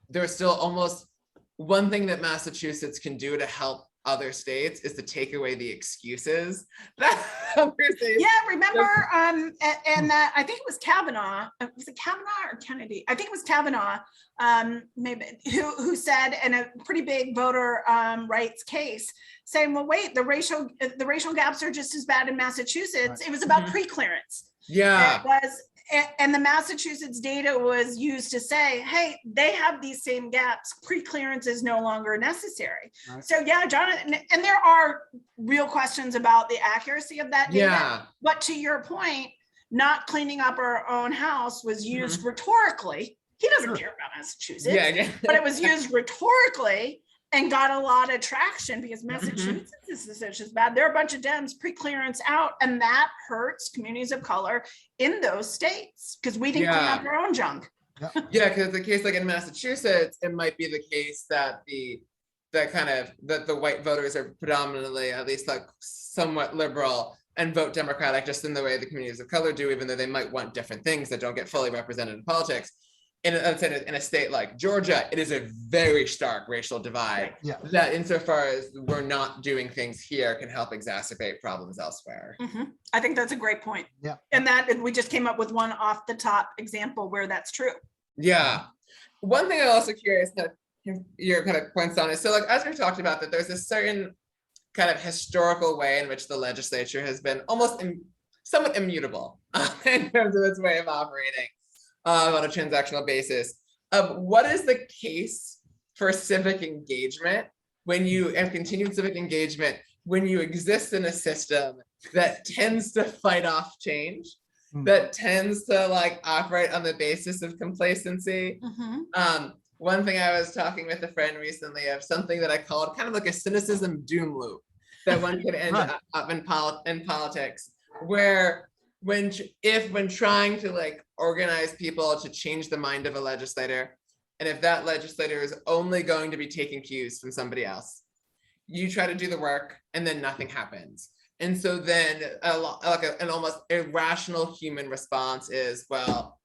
S1: there's still almost one thing that Massachusetts can do to help other states is to take away the excuses.
S2: Yeah, remember, and that I think it was Kavanaugh. Was it Kavanaugh or Kennedy? I think it was Kavanaugh, maybe who said in a pretty big voter rights case, saying, "Well, wait, the racial gaps are just as bad in Massachusetts." It was about pre-clearance.
S1: Yeah,
S2: it was. And the Massachusetts data was used to say, hey, they have these same gaps. Pre-clearance is no longer necessary. So yeah, Jonathan, and there are real questions about the accuracy of that data.
S1: Yeah.
S2: But to your point, not cleaning up our own house was used rhetorically. He doesn't care about Massachusetts, but it was used rhetorically and got a lot of traction because Massachusetts is such as bad. There are a bunch of Dems pre-clearance out, and that hurts communities of color in those states because we didn't clean up our own junk.
S1: Yeah, because the case like in Massachusetts, it might be the case that the white voters are predominantly at least like somewhat liberal and vote Democratic just in the way the communities of color do, even though they might want different things that don't get fully represented in politics. In a state like Georgia, it is a very stark racial divide that insofar as we're not doing things here can help exacerbate problems elsewhere.
S2: I think that's a great point. Yeah. And that we just came up with one off the top example where that's true.
S1: Yeah. One thing I'm also curious that your kind of points on is, so like, as we talked about, that there's a certain kind of historical way in which the legislature has been almost somewhat immutable in terms of its way of operating. On a transactional basis. What is the case for civic engagement and continued civic engagement when you exist in a system that tends to fight off change, that tends to like operate on the basis of complacency? One thing I was talking with a friend recently of something that I called kind of like a cynicism doom loop that one could end up in politics, where when trying to like organize people to change the mind of a legislator, And if that legislator is only going to be taking cues from somebody else, you try to do the work and then nothing happens. And so then an almost irrational human response is, well,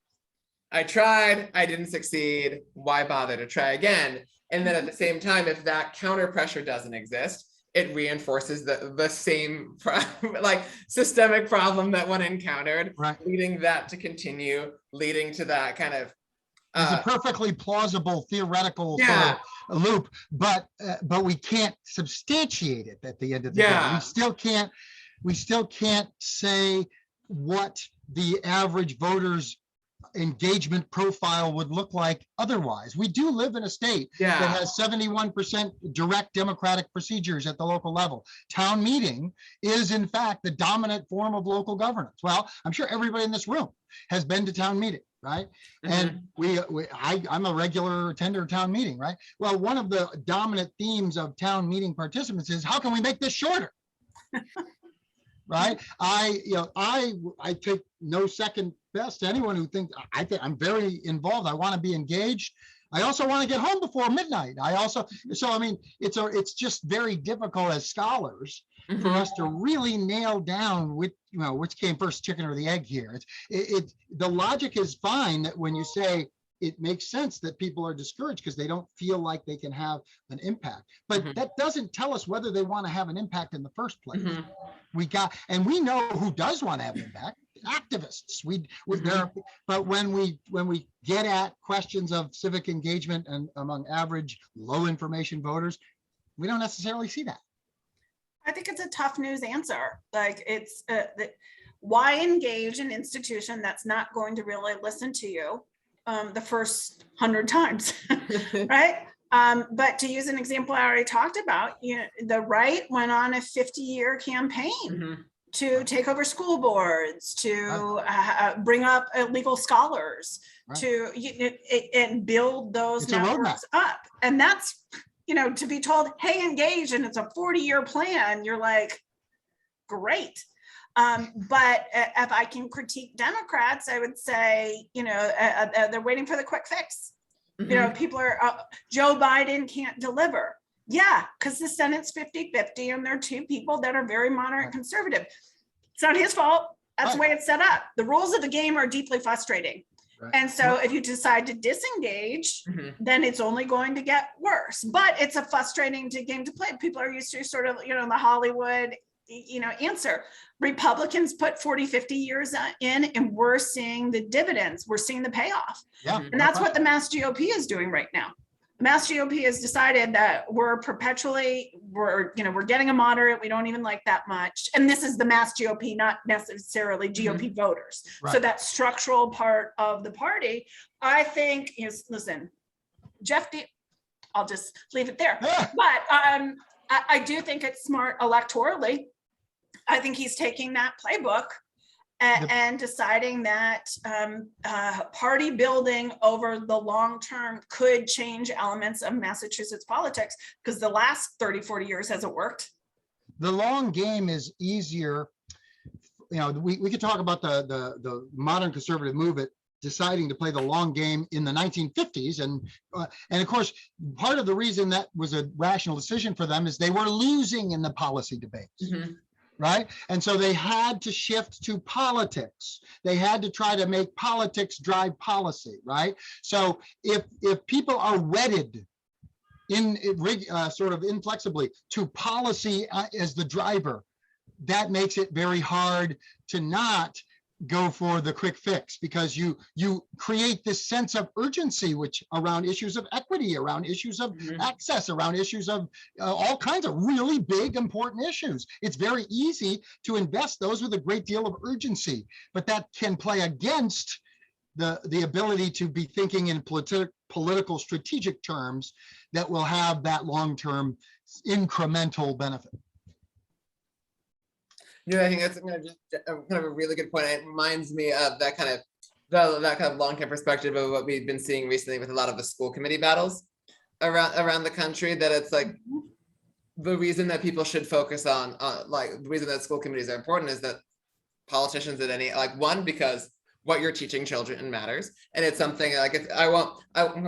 S1: I tried, I didn't succeed, why bother to try again? And then at the same time, if that counter pressure doesn't exist, it reinforces the same like systemic problem that one encountered,
S3: Right.
S1: leading that to continue, leading to that kind of
S3: It's a perfectly plausible theoretical
S1: yeah.
S3: sort of loop, but we can't substantiate it at the end of the day.
S1: Yeah.
S3: We still can't say what the average voter's engagement profile would look like otherwise. We do live in a state
S1: Yeah.
S3: that has 71% direct democratic procedures at the local level. Town meeting is in fact the dominant form of local governance. Well, I'm sure everybody in this room has been to town meeting, right? And I'm a regular attender of town meeting, right? Well, one of the dominant themes of town meeting participants is, how can we make this shorter? Right? I take no second best to anyone who thinks, I think I'm very involved. I want to be engaged. I also want to get home before midnight. So I mean, it's just very difficult as scholars for us to really nail down which came first, chicken or the egg here. The logic is fine that when you say it makes sense that people are discouraged because they don't feel like they can have an impact, but that doesn't tell us whether they want to have an impact in the first place. We know who does want to have an impact. Activists. But when we get at questions of civic engagement and among average low information voters, we don't necessarily see that.
S2: I think it's a tough news answer. Like it's why engage an institution that's not going to really listen to you the first 100 times, right? But to use an example I already talked about, the right went on a 50-year campaign to take over school boards, to bring up illegal scholars, to and build those networks up. And that's, to be told, hey, engage, and it's a 40-year plan, you're like, great. But if I can critique Democrats, I would say, they're waiting for the quick fix. People are, Joe Biden can't deliver. Yeah, because the Senate's 50-50 and there are two people that are very moderate conservative. It's not his fault. That's the way it's set up. The rules of the game are deeply frustrating. And so if you decide to disengage, then it's only going to get worse. But it's a frustrating game to play. People are used to sort of, the Hollywood, answer. Republicans put 40, 50 years in, and we're seeing the dividends. We're seeing the payoff. And that's what the Mass GOP is doing right now. The Mass GOP has decided that we're getting a moderate. We don't even like that much. And this is the Mass GOP, not necessarily GOP voters. So that structural part of the party, I think is, listen, I'll just leave it there. But I do think it's smart electorally. I think he's taking that playbook and deciding that party building over the long term could change elements of Massachusetts politics, because the last 30, 40 years hasn't worked.
S3: The long game is easier. We could talk about the modern conservative movement deciding to play the long game in the 1950s. And of course, part of the reason that was a rational decision for them is they were losing in the policy debates. Right? And so they had to shift to politics. They had to try to make politics drive policy, right? So if people are wedded sort of inflexibly to policy as the driver, that makes it very hard to not go for the quick fix, because you create this sense of urgency, which around issues of equity, around issues of access, around issues of all kinds of really big, important issues. It's very easy to invest those with a great deal of urgency, but that can play against the ability to be thinking in political strategic terms that will have that long-term incremental benefit.
S1: I think that's kind of a really good point. It reminds me of that kind of long-term perspective of what we've been seeing recently with a lot of the school committee battles around the country. That it's like the reason that people should focus on the reason that school committees are important is that politicians at any, because what you're teaching children matters. And it's something like, I won't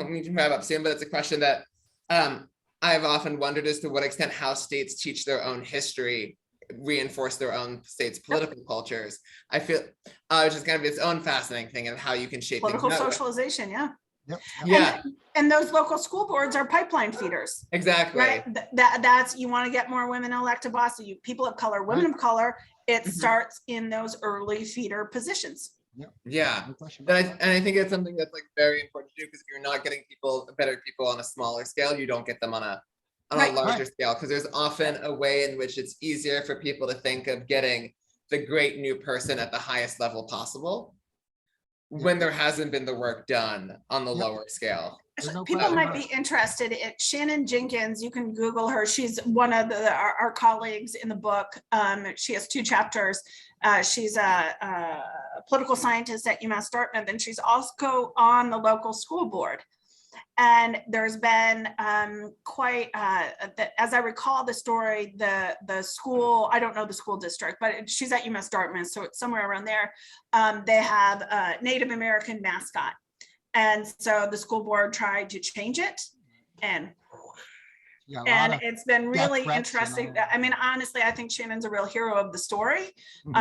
S1: need to wrap up soon, but it's a question that I've often wondered as to what extent how states teach their own history reinforce their own state's political cultures. I feel it's just going to be its own fascinating thing and how you can shape
S2: Political
S1: things
S2: socialization, yeah.
S3: Yep.
S1: Yeah,
S2: And those local school boards are pipeline feeders,
S1: exactly.
S2: right? That's, you want to get more women elected boss, you people of color, women of color, it starts in those early feeder positions.
S1: Yeah,
S3: No question
S1: and
S3: about that.
S1: I think it's something that's like very important to do, because if you're not getting better people on a smaller scale, you don't get them on a
S2: Right.
S1: larger scale, because there's often a way in which it's easier for people to think of getting the great new person at the highest level possible when there hasn't been the work done on the lower scale.
S3: There's no
S2: People
S3: question
S2: might
S3: about
S2: be
S3: it.
S2: interested in Shannon Jenkins. You can Google her. She's one of our colleagues in the book. She has 2 chapters. She's a political scientist at UMass Dartmouth, and she's also on the local school board. And there's been quite, as I recall the story, the school, I don't know the school district, but she's at UMass Dartmouth, so it's somewhere around there. They have a Native American mascot. And so the school board tried to change it, and it's been really interesting. I mean, honestly, I think Shannon's a real hero of the story,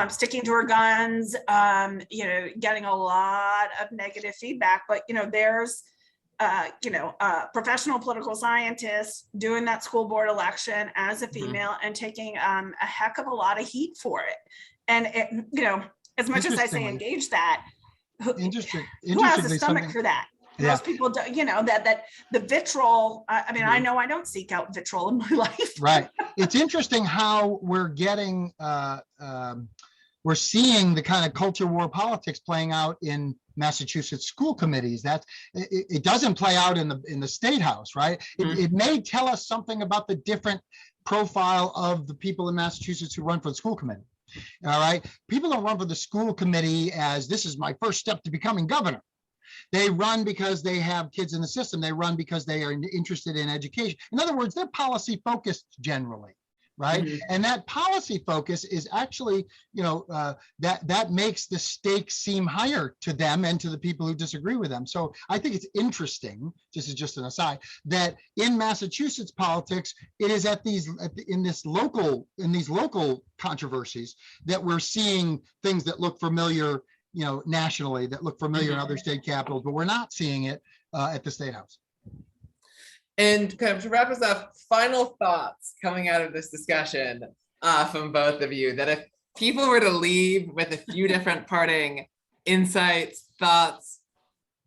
S2: sticking to her guns, getting a lot of negative feedback, but there's professional political scientist doing that school board election as a female and taking a heck of a lot of heat for it. And it, as much as I say engage that, who has a stomach for that? Most people do, that the vitriol, I mean, I know I don't seek out vitriol in my life.
S3: Right. It's interesting how we're getting, we're seeing the kind of culture war politics playing out in Massachusetts school committees. That it doesn't play out in the state house, right? It may tell us something about the different profile of the people in Massachusetts who run for the school committee. All right. People don't run for the school committee as this is my first step to becoming governor. They run because they have kids in the system. They run because they are interested in education. In other words, they're policy focused generally, right? And that policy focus is actually, that makes the stakes seem higher to them and to the people who disagree with them. So I think it's interesting, this is just an aside, that in Massachusetts politics, it is in these local controversies that we're seeing things that look familiar, nationally, that look familiar in other state capitals, but we're not seeing it at the State House.
S1: And kind of to wrap us up, final thoughts coming out of this discussion from both of you, that if people were to leave with a few different parting insights, thoughts,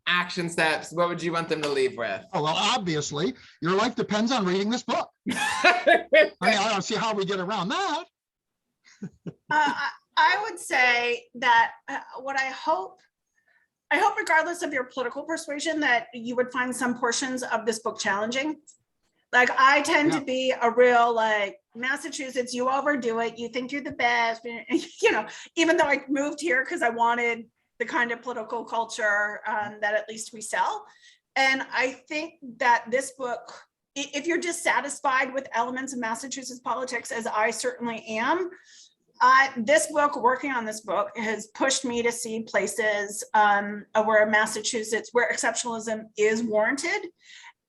S1: action steps, what would you want them to leave with?
S3: Oh, well, obviously, your life depends on reading this book. I mean, I don't see how we get around that.
S2: I would say that what I hope regardless of your political persuasion, that you would find some portions of this book challenging. Like I tend to be a real Massachusetts, you overdo it, you think you're the best, even though I moved here because I wanted the kind of political culture that at least we sell. And I think that this book, if you're dissatisfied with elements of Massachusetts politics, as I certainly am, this book, working on this book, has pushed me to see places where exceptionalism is warranted.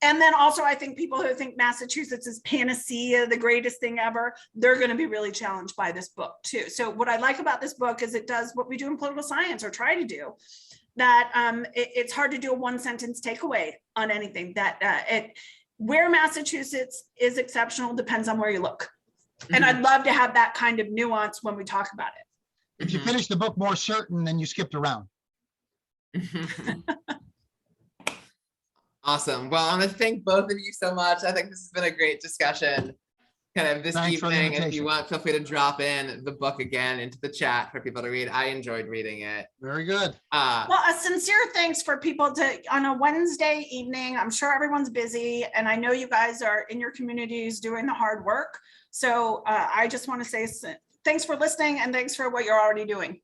S2: And then also, I think people who think Massachusetts is panacea, the greatest thing ever, they're going to be really challenged by this book too. So what I like about this book is it does what we do in political science, or try to do, that it's hard to do a one sentence takeaway on anything. That where Massachusetts is exceptional depends on where you look. And I'd love to have that kind of nuance when we talk about it.
S3: If you finish the book more certain, then you skipped around.
S1: Awesome. Well, I want to thank both of you so much. I think this has been a great discussion kind of this evening. If you want, feel free to drop in the book again into the chat for people to read. I enjoyed reading it.
S3: Very good.
S2: Well, a sincere thanks for people on a Wednesday evening. I'm sure everyone's busy, and I know you guys are in your communities doing the hard work. So I just want to say thanks for listening, and thanks for what you're already doing.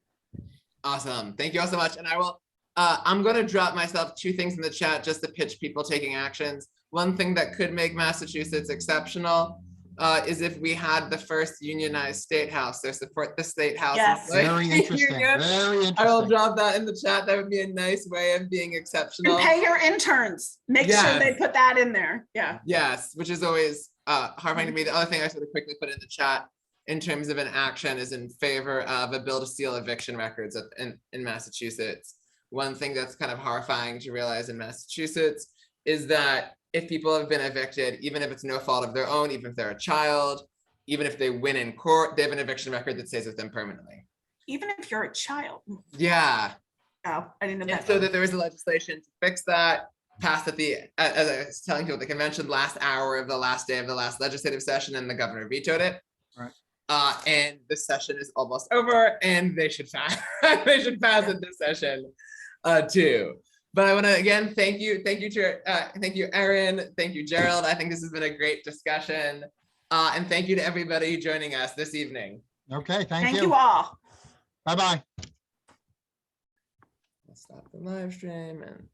S1: Awesome. Thank you all so much. And I will, I'm going to drop myself 2 things in the chat just to pitch people taking actions. One thing that could make Massachusetts exceptional is if we had the first unionized state house, so support the state house.
S2: Yes.
S3: Very interesting,
S1: Union.
S3: very
S1: I will
S3: interesting.
S1: drop that in the chat. That would be a nice way of being exceptional.
S2: And pay your interns. Make sure
S1: Yes.
S2: they put that in there. Yeah.
S1: Yes, which is always horrifying to me. The other thing I sort of quickly put in the chat in terms of an action is in favor of a bill to seal eviction records in Massachusetts. One thing that's kind of horrifying to realize in Massachusetts is that if people have been evicted, even if it's no fault of their own, even if they're a child, even if they win in court, they have an eviction record that stays with them permanently.
S2: Even if you're a child.
S1: Yeah.
S2: Oh, I didn't know
S1: And
S2: that.
S1: so that there was a legislation to fix that, passed at the, as I was telling people, the convention last hour of the last day of the last legislative session, and the governor vetoed it.
S3: Right.
S1: And the session is almost over, and they should pass. They should pass it this session too. But I want to again thank you, Erin, thank you, Jerold. I think this has been a great discussion, and thank you to everybody joining us this evening.
S3: Okay, thank
S2: Thank
S3: you.
S2: you all.
S3: Bye-bye.
S1: I'll stop the live stream and.